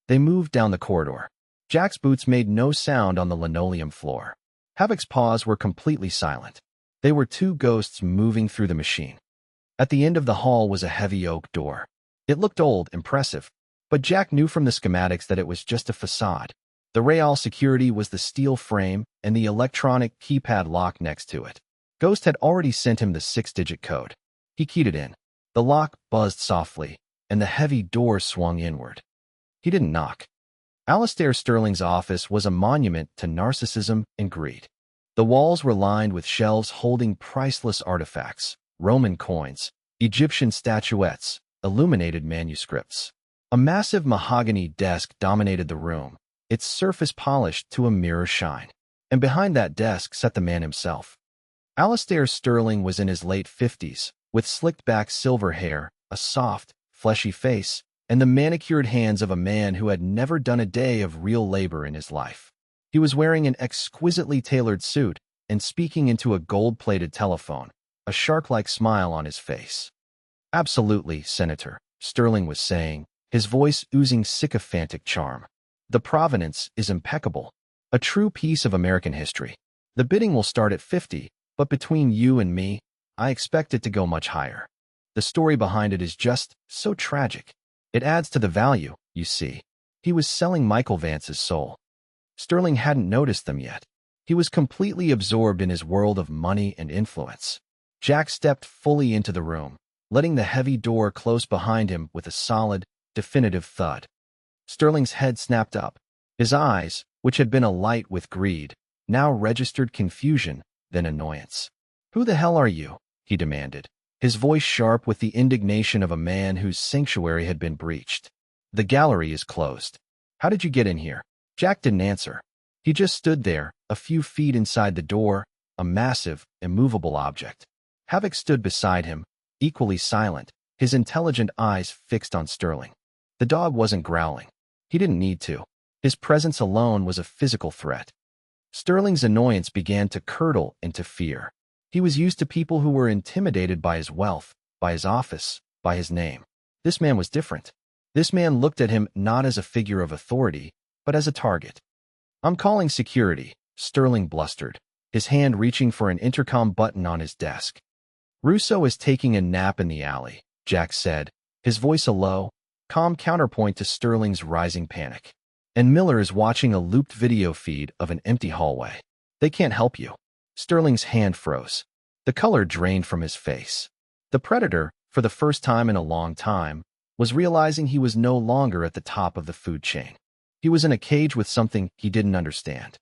They moved down the corridor. Jack's boots made no sound on the linoleum floor. Havoc's paws were completely silent. They were two ghosts moving through the machine. At the end of the hall was a heavy oak door. It looked old, impressive, but Jack knew from the schematics that it was just a facade. The Real security was the steel frame and the electronic keypad lock next to it. Ghost had already sent him the 6-digit code. He keyed it in. The lock buzzed softly, and the heavy door swung inward. He didn't knock. Alistair Sterling's office was a monument to narcissism and greed. The walls were lined with shelves holding priceless artifacts, Roman coins, Egyptian statuettes, illuminated manuscripts. A massive mahogany desk dominated the room, its surface polished to a mirror shine. And behind that desk sat the man himself. Alistair Sterling was in his late 50s, with slicked-back silver hair, a soft, fleshy face, and the manicured hands of a man who had never done a day of real labor in his life. He was wearing an exquisitely tailored suit and speaking into a gold-plated telephone, a shark-like smile on his face. "Absolutely, Senator," Sterling was saying, his voice oozing sycophantic charm. "The provenance is impeccable, a true piece of American history. The bidding will start at 50, but between you and me, I expect it to go much higher. The story behind it is just so tragic. It adds to the value, you see." He was selling Michael Vance's soul. Sterling hadn't noticed them yet. He was completely absorbed in his world of money and influence. Jack stepped fully into the room, letting the heavy door close behind him with a solid, definitive thud. Sterling's head snapped up. His eyes, which had been alight with greed, now registered confusion, then annoyance. "Who the hell are you?" he demanded, his voice sharp with the indignation of a man whose sanctuary had been breached. "The gallery is closed. How did you get in here?" Jack didn't answer. He just stood there, a few feet inside the door, a massive, immovable object. Havoc stood beside him, equally silent, his intelligent eyes fixed on Sterling. The dog wasn't growling. He didn't need to. His presence alone was a physical threat. Sterling's annoyance began to curdle into fear. He was used to people who were intimidated by his wealth, by his office, by his name. This man was different. This man looked at him not as a figure of authority, but as a target. "I'm calling security," Sterling blustered, his hand reaching for an intercom button on his desk. "Russo is taking a nap in the alley," Jack said, his voice a low, calm counterpoint to Sterling's rising panic. "And Miller is watching a looped video feed of an empty hallway. They can't help you." Sterling's hand froze. The color drained from his face. The predator, for the first time in a long time, was realizing he was no longer at the top of the food chain. He was in a cage with something he didn't understand.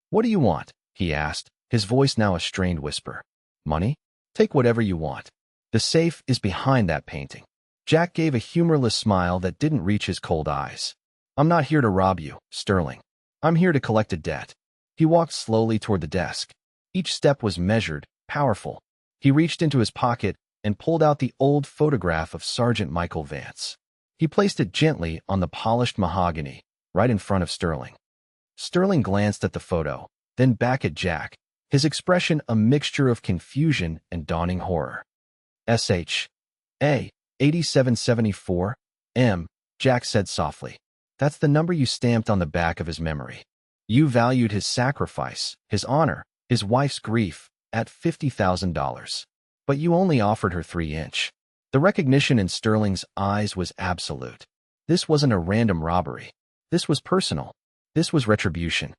"What do you want?" he asked, his voice now a strained whisper. "Money? Take whatever you want. The safe is behind that painting." Jack gave a humorless smile that didn't reach his cold eyes. "I'm not here to rob you, Sterling. I'm here to collect a debt." He walked slowly toward the desk. Each step was measured, powerful. He reached into his pocket and pulled out the old photograph of Sergeant Michael Vance. He placed it gently on the polished mahogany, right in front of Sterling. Sterling glanced at the photo, then back at Jack, his expression a mixture of confusion and dawning horror. "SH-A 8774 M," Jack said softly. "That's the number you stamped on the back of his memory. You valued his sacrifice, his honor, his wife's grief, at $50,000. But you only offered her 3". The recognition in Sterling's eyes was absolute. This wasn't a random robbery. This was personal. This was retribution.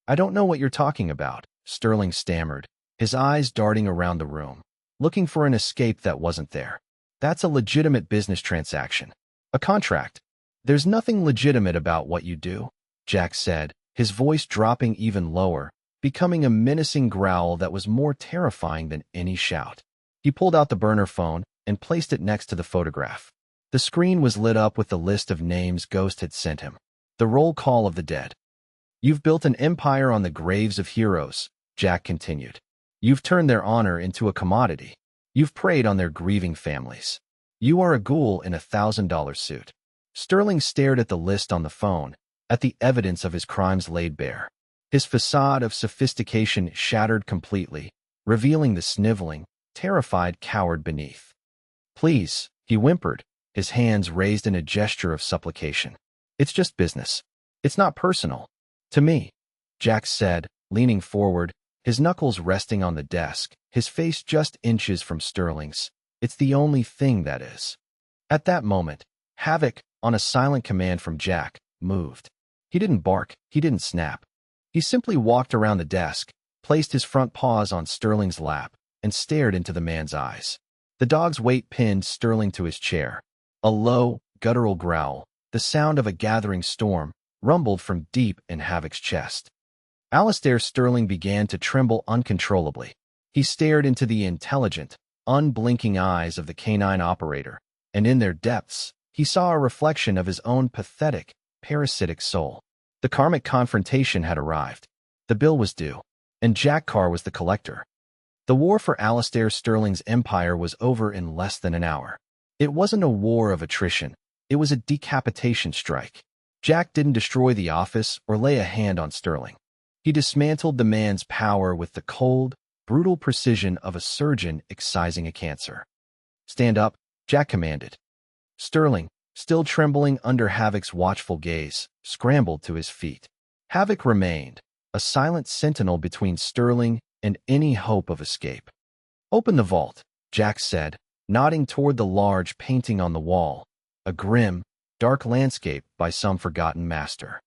"I don't know what you're talking about," Sterling stammered, his eyes darting around the room, looking for an escape that wasn't there. "That's a legitimate business transaction. A contract. There's nothing legitimate about what you do," Jack said, his voice dropping even lower, becoming a menacing growl that was more terrifying than any shout. He pulled out the burner phone and placed it next to the photograph. The screen was lit up with the list of names Ghost had sent him. The roll call of the dead. "You've built an empire on the graves of heroes," Jack continued. "You've turned their honor into a commodity. You've preyed on their grieving families. You are a ghoul in a $1,000 suit." Sterling stared at the list on the phone, at the evidence of his crimes laid bare. His facade of sophistication shattered completely, revealing the sniveling, terrified coward beneath. "Please," he whimpered, his hands raised in a gesture of supplication. "It's just business. It's not personal. To me," Jack said, leaning forward, his knuckles resting on the desk, his face just inches from Sterling's. "It's the only thing that is." At that moment, Havoc, on a silent command from Jack, moved. He didn't bark, he didn't snap. He simply walked around the desk, placed his front paws on Sterling's lap, and stared into the man's eyes. The dog's weight pinned Sterling to his chair. A low, guttural growl, the sound of a gathering storm, rumbled from deep in Havoc's chest. Alistair Sterling began to tremble uncontrollably. He stared into the intelligent, unblinking eyes of the canine operator, and in their depths, he saw a reflection of his own pathetic, parasitic soul. The karmic confrontation had arrived. The bill was due, and Jack Carr was the collector. The war for Alistair Sterling's empire was over in less than an hour. It wasn't a war of attrition. It was a decapitation strike. Jack didn't destroy the office or lay a hand on Sterling. He dismantled the man's power with the cold, brutal precision of a surgeon excising a cancer. "Stand up," Jack commanded. Sterling, still trembling under Havoc's watchful gaze, scrambled to his feet. Havoc remained, a silent sentinel between Sterling and any hope of escape. "Open the vault," Jack said, nodding toward the large painting on the wall, a grim, dark landscape by some forgotten master.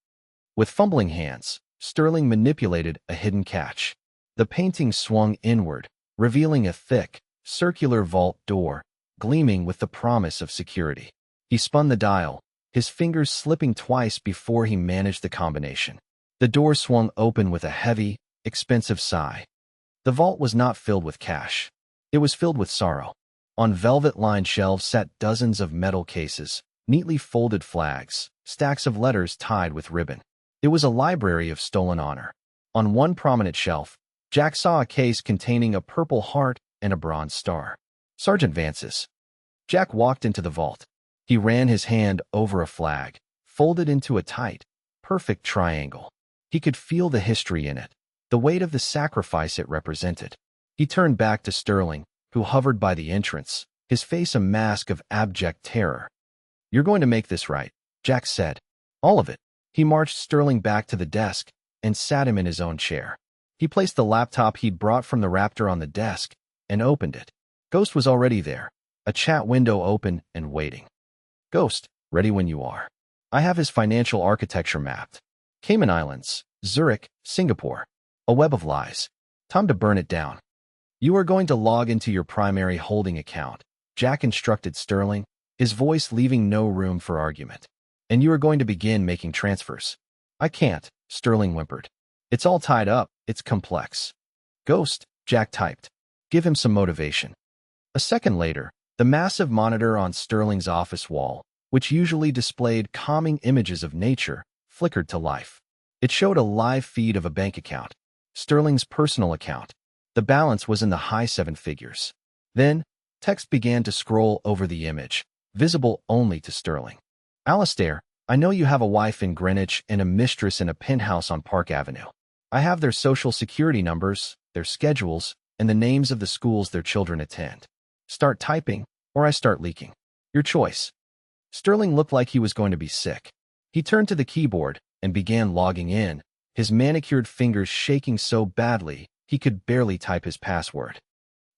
With fumbling hands, Sterling manipulated a hidden catch. The painting swung inward, revealing a thick, circular vault door, gleaming with the promise of security. He spun the dial, his fingers slipping twice before he managed the combination. The door swung open with a heavy, expensive sigh. The vault was not filled with cash. It was filled with sorrow. On velvet-lined shelves sat dozens of metal cases, neatly folded flags, stacks of letters tied with ribbon. It was a library of stolen honor. On one prominent shelf, Jack saw a case containing a purple heart and a bronze star. "Sergeant Vance's." Jack walked into the vault. He ran his hand over a flag, folded into a tight, perfect triangle. He could feel the history in it, the weight of the sacrifice it represented. He turned back to Sterling, who hovered by the entrance, his face a mask of abject terror. "You're going to make this right," Jack said. "All of it." He marched Sterling back to the desk and sat him in his own chair. He placed the laptop he'd brought from the Raptor on the desk and opened it. Ghost was already there, a chat window open and waiting. "Ghost, ready when you are. I have his financial architecture mapped. Cayman Islands, Zurich, Singapore. A web of lies. Time to burn it down. You are going to log into your primary holding account," Jack instructed Sterling, his voice leaving no room for argument. "And you are going to begin making transfers." "I can't," Sterling whimpered. "It's all tied up. It's complex." "Ghost," Jack typed. "Give him some motivation." A second later, the massive monitor on Sterling's office wall, which usually displayed calming images of nature, flickered to life. It showed a live feed of a bank account, Sterling's personal account. The balance was in the high seven figures. Then, text began to scroll over the image, visible only to Sterling. Alistair, I know you have a wife in Greenwich and a mistress in a penthouse on Park Avenue. I have their social security numbers, their schedules, and the names of the schools their children attend. Start typing, or I start leaking. Your choice. Sterling looked like he was going to be sick. He turned to the keyboard and began logging in, his manicured fingers shaking so badly he could barely type his password.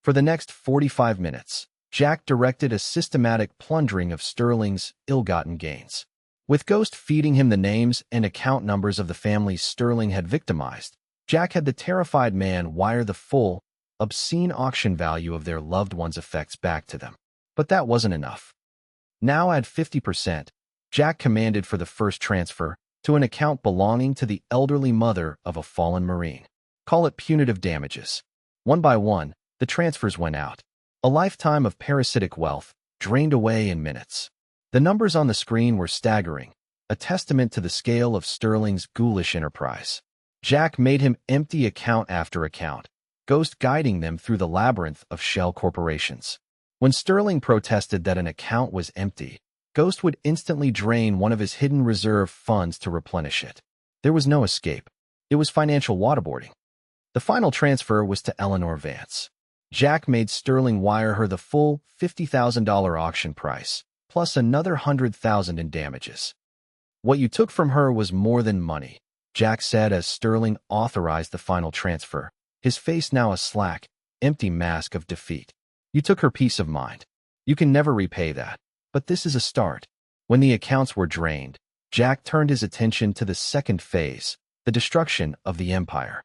For the next 45 minutes, Jack directed a systematic plundering of Sterling's ill-gotten gains. With Ghost feeding him the names and account numbers of the families Sterling had victimized, Jack had the terrified man wire the full, obscene auction value of their loved one's effects back to them. But that wasn't enough. Now add 50%, Jack commanded for the first transfer, to an account belonging to the elderly mother of a fallen Marine. Call it punitive damages. One by one, the transfers went out. A lifetime of parasitic wealth drained away in minutes. The numbers on the screen were staggering, a testament to the scale of Sterling's ghoulish enterprise. Jack made him empty account after account, Ghost guiding them through the labyrinth of shell corporations. When Sterling protested that an account was empty, Ghost would instantly drain one of his hidden reserve funds to replenish it. There was no escape. It was financial waterboarding. The final transfer was to Eleanor Vance. Jack made Sterling wire her the full $50,000 auction price, plus another $100,000 in damages. What you took from her was more than money, Jack said as Sterling authorized the final transfer, his face now a slack, empty mask of defeat. You took her peace of mind. You can never repay that. But this is a start. When the accounts were drained, Jack turned his attention to the second phase, the destruction of the empire.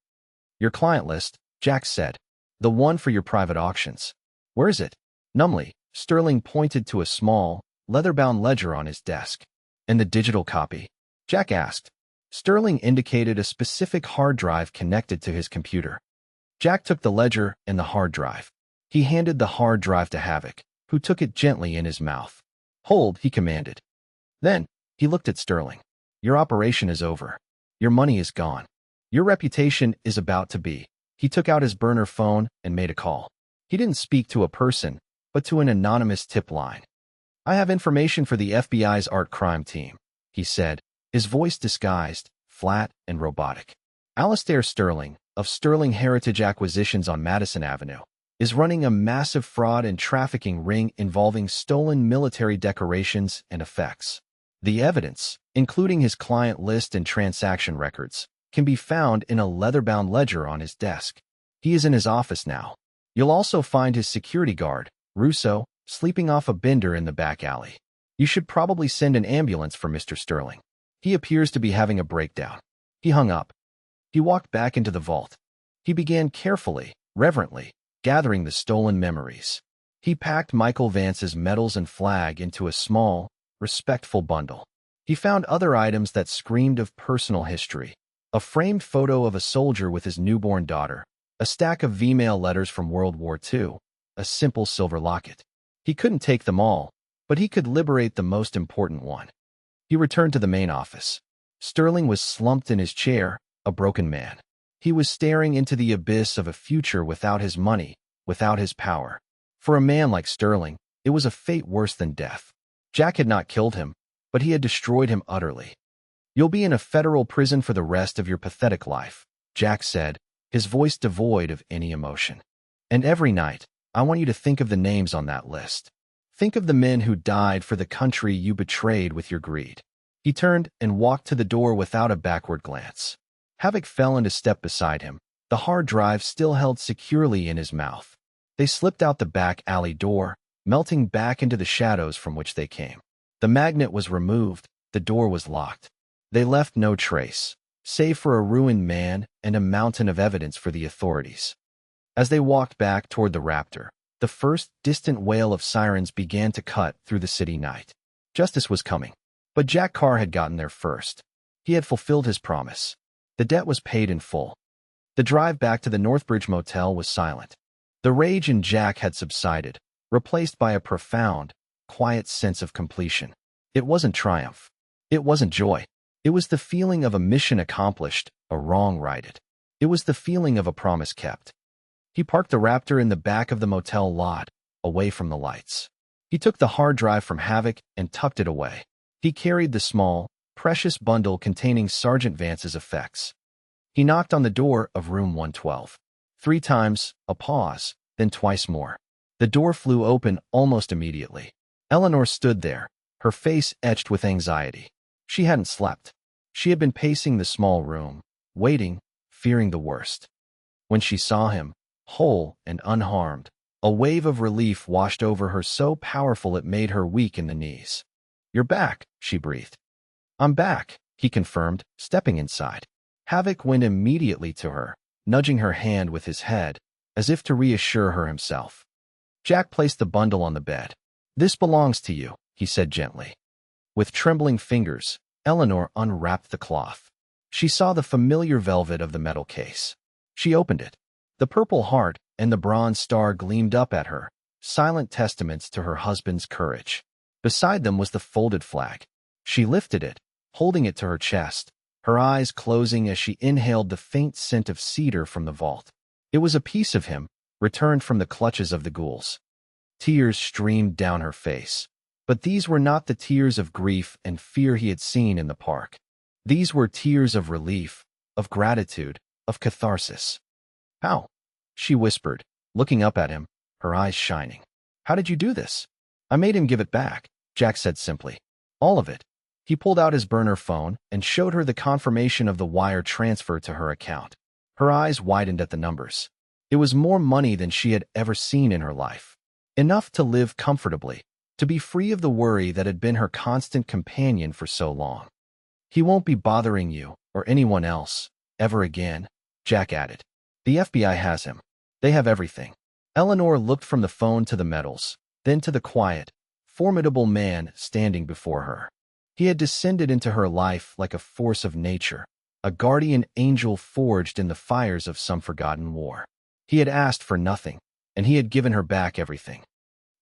Your client list, Jack said. The one for your private auctions. Where is it? Numbly, Sterling pointed to a small, leather-bound ledger on his desk. And the digital copy? Jack asked. Sterling indicated a specific hard drive connected to his computer. Jack took the ledger and the hard drive. He handed the hard drive to Havoc, who took it gently in his mouth. Hold, he commanded. Then, he looked at Sterling. Your operation is over. Your money is gone. Your reputation is about to be. He took out his burner phone and made a call. He didn't speak to a person, but to an anonymous tip line. I have information for the FBI's art crime team, he said, his voice disguised, flat and robotic. Alistair Sterling, of Sterling Heritage Acquisitions on Madison Avenue, is running a massive fraud and trafficking ring involving stolen military decorations and effects. The evidence, including his client list and transaction records, can be found in a leather-bound ledger on his desk. He is in his office now. You'll also find his security guard, Russo, sleeping off a bender in the back alley. You should probably send an ambulance for Mr. Sterling. He appears to be having a breakdown. He hung up. He walked back into the vault. He began carefully, reverently, gathering the stolen memories. He packed Michael Vance's medals and flag into a small, respectful bundle. He found other items that screamed of personal history. A framed photo of a soldier with his newborn daughter, a stack of V-mail letters from World War II, a simple silver locket. He couldn't take them all, but he could liberate the most important one. He returned to the main office. Sterling was slumped in his chair, a broken man. He was staring into the abyss of a future without his money, without his power. For a man like Sterling, it was a fate worse than death. Jack had not killed him, but he had destroyed him utterly. You'll be in a federal prison for the rest of your pathetic life, Jack said, his voice devoid of any emotion. And every night, I want you to think of the names on that list. Think of the men who died for the country you betrayed with your greed. He turned and walked to the door without a backward glance. Havoc fell into step beside him, the hard drive still held securely in his mouth. They slipped out the back alley door, melting back into the shadows from which they came. The magnet was removed, the door was locked. They left no trace, save for a ruined man and a mountain of evidence for the authorities. As they walked back toward the Raptor, the first distant wail of sirens began to cut through the city night. Justice was coming. But Jack Carr had gotten there first. He had fulfilled his promise. The debt was paid in full. The drive back to the Northbridge Motel was silent. The rage in Jack had subsided, replaced by a profound, quiet sense of completion. It wasn't triumph. It wasn't joy. It was the feeling of a mission accomplished, a wrong righted. It was the feeling of a promise kept. He parked the Raptor in the back of the motel lot, away from the lights. He took the hard drive from Havoc and tucked it away. He carried the small, precious bundle containing Sergeant Vance's effects. He knocked on the door of room 112. 3 times, a pause, then twice more. The door flew open almost immediately. Eleanor stood there, her face etched with anxiety. She hadn't slept. She had been pacing the small room, waiting, fearing the worst. When she saw him, whole and unharmed, a wave of relief washed over her so powerful it made her weak in the knees. "You're back," she breathed. "I'm back," he confirmed, stepping inside. Havoc went immediately to her, nudging her hand with his head, as if to reassure her himself. Jack placed the bundle on the bed. "This belongs to you," he said gently. With trembling fingers, Eleanor unwrapped the cloth. She saw the familiar velvet of the metal case. She opened it. The purple heart and the bronze star gleamed up at her, silent testaments to her husband's courage. Beside them was the folded flag. She lifted it, holding it to her chest, her eyes closing as she inhaled the faint scent of cedar from the vault. It was a piece of him, returned from the clutches of the ghouls. Tears streamed down her face. But these were not the tears of grief and fear he had seen in the park. These were tears of relief, of gratitude, of catharsis. "How?" she whispered, looking up at him, her eyes shining. "How did you do this?" "I made him give it back," Jack said simply. "All of it." He pulled out his burner phone and showed her the confirmation of the wire transfer to her account. Her eyes widened at the numbers. It was more money than she had ever seen in her life. Enough to live comfortably, to be free of the worry that had been her constant companion for so long. "He won't be bothering you, or anyone else, ever again," Jack added. "The FBI has him. They have everything." Eleanor looked from the phone to the medals, then to the quiet, formidable man standing before her. He had descended into her life like a force of nature, a guardian angel forged in the fires of some forgotten war. He had asked for nothing, and he had given her back everything.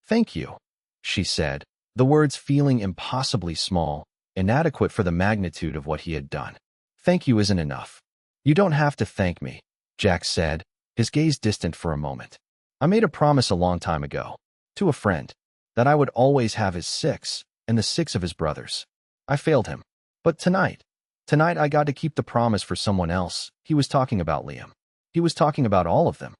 "Thank you," she said, the words feeling impossibly small, inadequate for the magnitude of what he had done. "Thank you isn't enough." "You don't have to thank me," Jack said, his gaze distant for a moment. "I made a promise a long time ago, to a friend, that I would always have his 6, and the 6 of his brothers. I failed him. But tonight I got to keep the promise for someone else." He was talking about Liam. He was talking about all of them.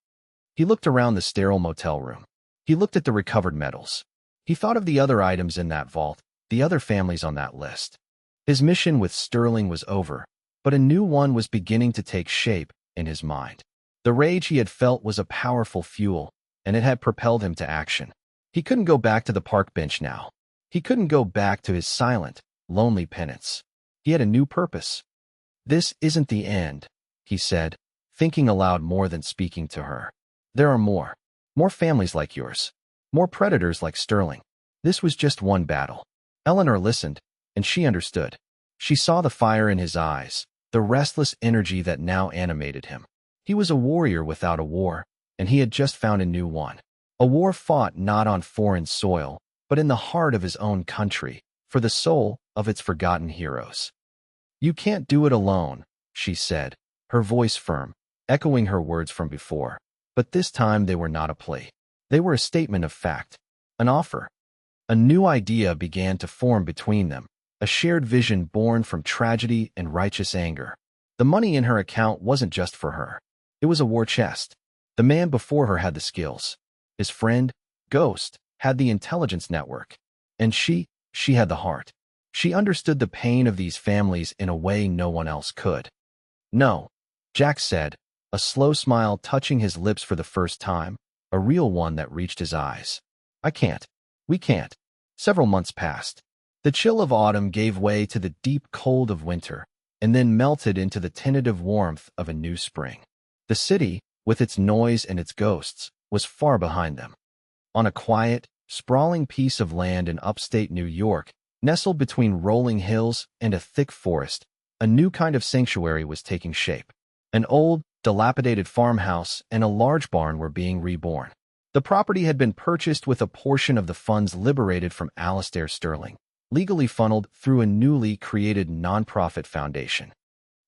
He looked around the sterile motel room. He looked at the recovered medals. He thought of the other items in that vault, the other families on that list. His mission with Sterling was over, but a new one was beginning to take shape in his mind. The rage he had felt was a powerful fuel, and it had propelled him to action. He couldn't go back to the park bench now. He couldn't go back to his silent, lonely penance. He had a new purpose. "This isn't the end," he said, thinking aloud more than speaking to her. "There are more. More families like yours. More predators like Sterling. This was just one battle." Eleanor listened, and she understood. She saw the fire in his eyes, the restless energy that now animated him. He was a warrior without a war, and he had just found a new one. A war fought not on foreign soil, but in the heart of his own country, for the soul of its forgotten heroes. "You can't do it alone," she said, her voice firm, echoing her words from before. But this time they were not a plea. They were a statement of fact, an offer. A new idea began to form between them, a shared vision born from tragedy and righteous anger. The money in her account wasn't just for her. It was a war chest. The man before her had the skills. His friend, Ghost, had the intelligence network. And she had the heart. She understood the pain of these families in a way no one else could. "No," Jack said, a slow smile touching his lips for the first time, a real one that reached his eyes. "I can't. We can't." Several months passed. The chill of autumn gave way to the deep cold of winter, and then melted into the tentative warmth of a new spring. The city, with its noise and its ghosts, was far behind them. On a quiet, sprawling piece of land in upstate New York, nestled between rolling hills and a thick forest, a new kind of sanctuary was taking shape. An old, dilapidated farmhouse and a large barn were being reborn. The property had been purchased with a portion of the funds liberated from Alastair Sterling, legally funneled through a newly created nonprofit foundation.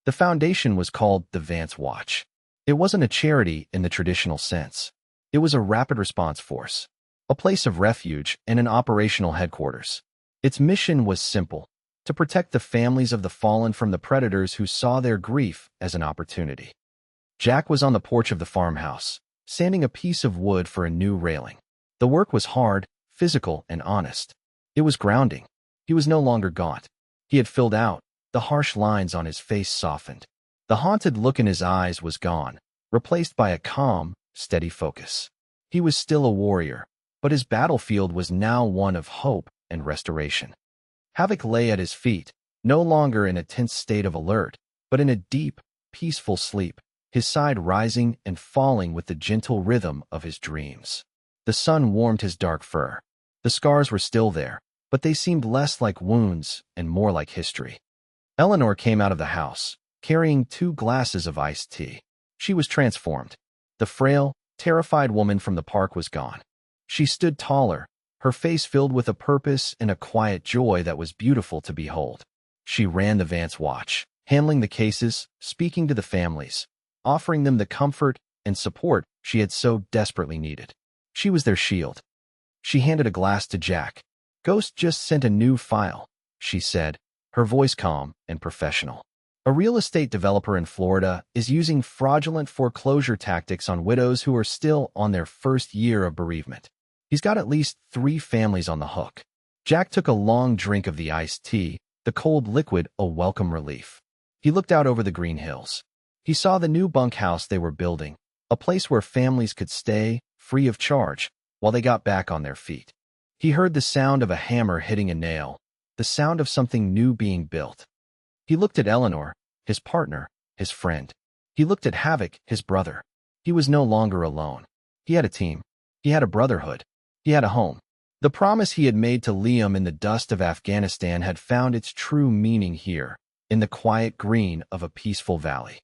The foundation was called the Vance Watch. It wasn't a charity in the traditional sense. It was a rapid response force, a place of refuge and an operational headquarters. Its mission was simple: to protect the families of the fallen from the predators who saw their grief as an opportunity. Jack was on the porch of the farmhouse, sanding a piece of wood for a new railing. The work was hard, physical, and honest. It was grounding. He was no longer gaunt. He had filled out. The harsh lines on his face softened. The haunted look in his eyes was gone, replaced by a calm, steady focus. He was still a warrior, but his battlefield was now one of hope and restoration. Havoc lay at his feet, no longer in a tense state of alert, but in a deep, peaceful sleep, his side rising and falling with the gentle rhythm of his dreams. The sun warmed his dark fur. The scars were still there, but they seemed less like wounds and more like history. Eleanor came out of the house, carrying 2 glasses of iced tea. She was transformed. The frail, terrified woman from the park was gone. She stood taller, her face filled with a purpose and a quiet joy that was beautiful to behold. She ran the Vance Watch, handling the cases, speaking to the families, offering them the comfort and support she had so desperately needed. She was their shield. She handed a glass to Jack. "Ghost just sent a new file," she said, her voice calm and professional. "A real estate developer in Florida is using fraudulent foreclosure tactics on widows who are still on their first year of bereavement. He's got at least 3 families on the hook." Jack took a long drink of the iced tea, the cold liquid a welcome relief. He looked out over the green hills. He saw the new bunkhouse they were building, a place where families could stay, free of charge, while they got back on their feet. He heard the sound of a hammer hitting a nail, the sound of something new being built. He looked at Eleanor, his partner, his friend. He looked at Havoc, his brother. He was no longer alone. He had a team. He had a brotherhood. He had a home. The promise he had made to Liam in the dust of Afghanistan had found its true meaning here, in the quiet green of a peaceful valley.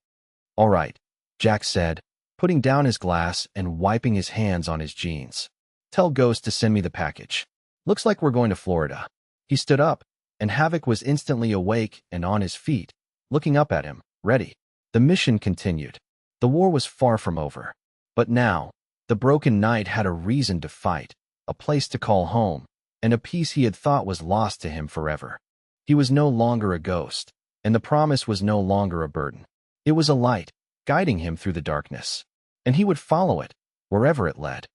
"All right," Jack said, putting down his glass and wiping his hands on his jeans. "Tell Ghost to send me the package. Looks like we're going to Florida." He stood up, and Havoc was instantly awake and on his feet, looking up at him, ready. The mission continued. The war was far from over. But now, the broken knight had a reason to fight, a place to call home, and a peace he had thought was lost to him forever. He was no longer a ghost, and the promise was no longer a burden. It was a light, guiding him through the darkness. And he would follow it, wherever it led.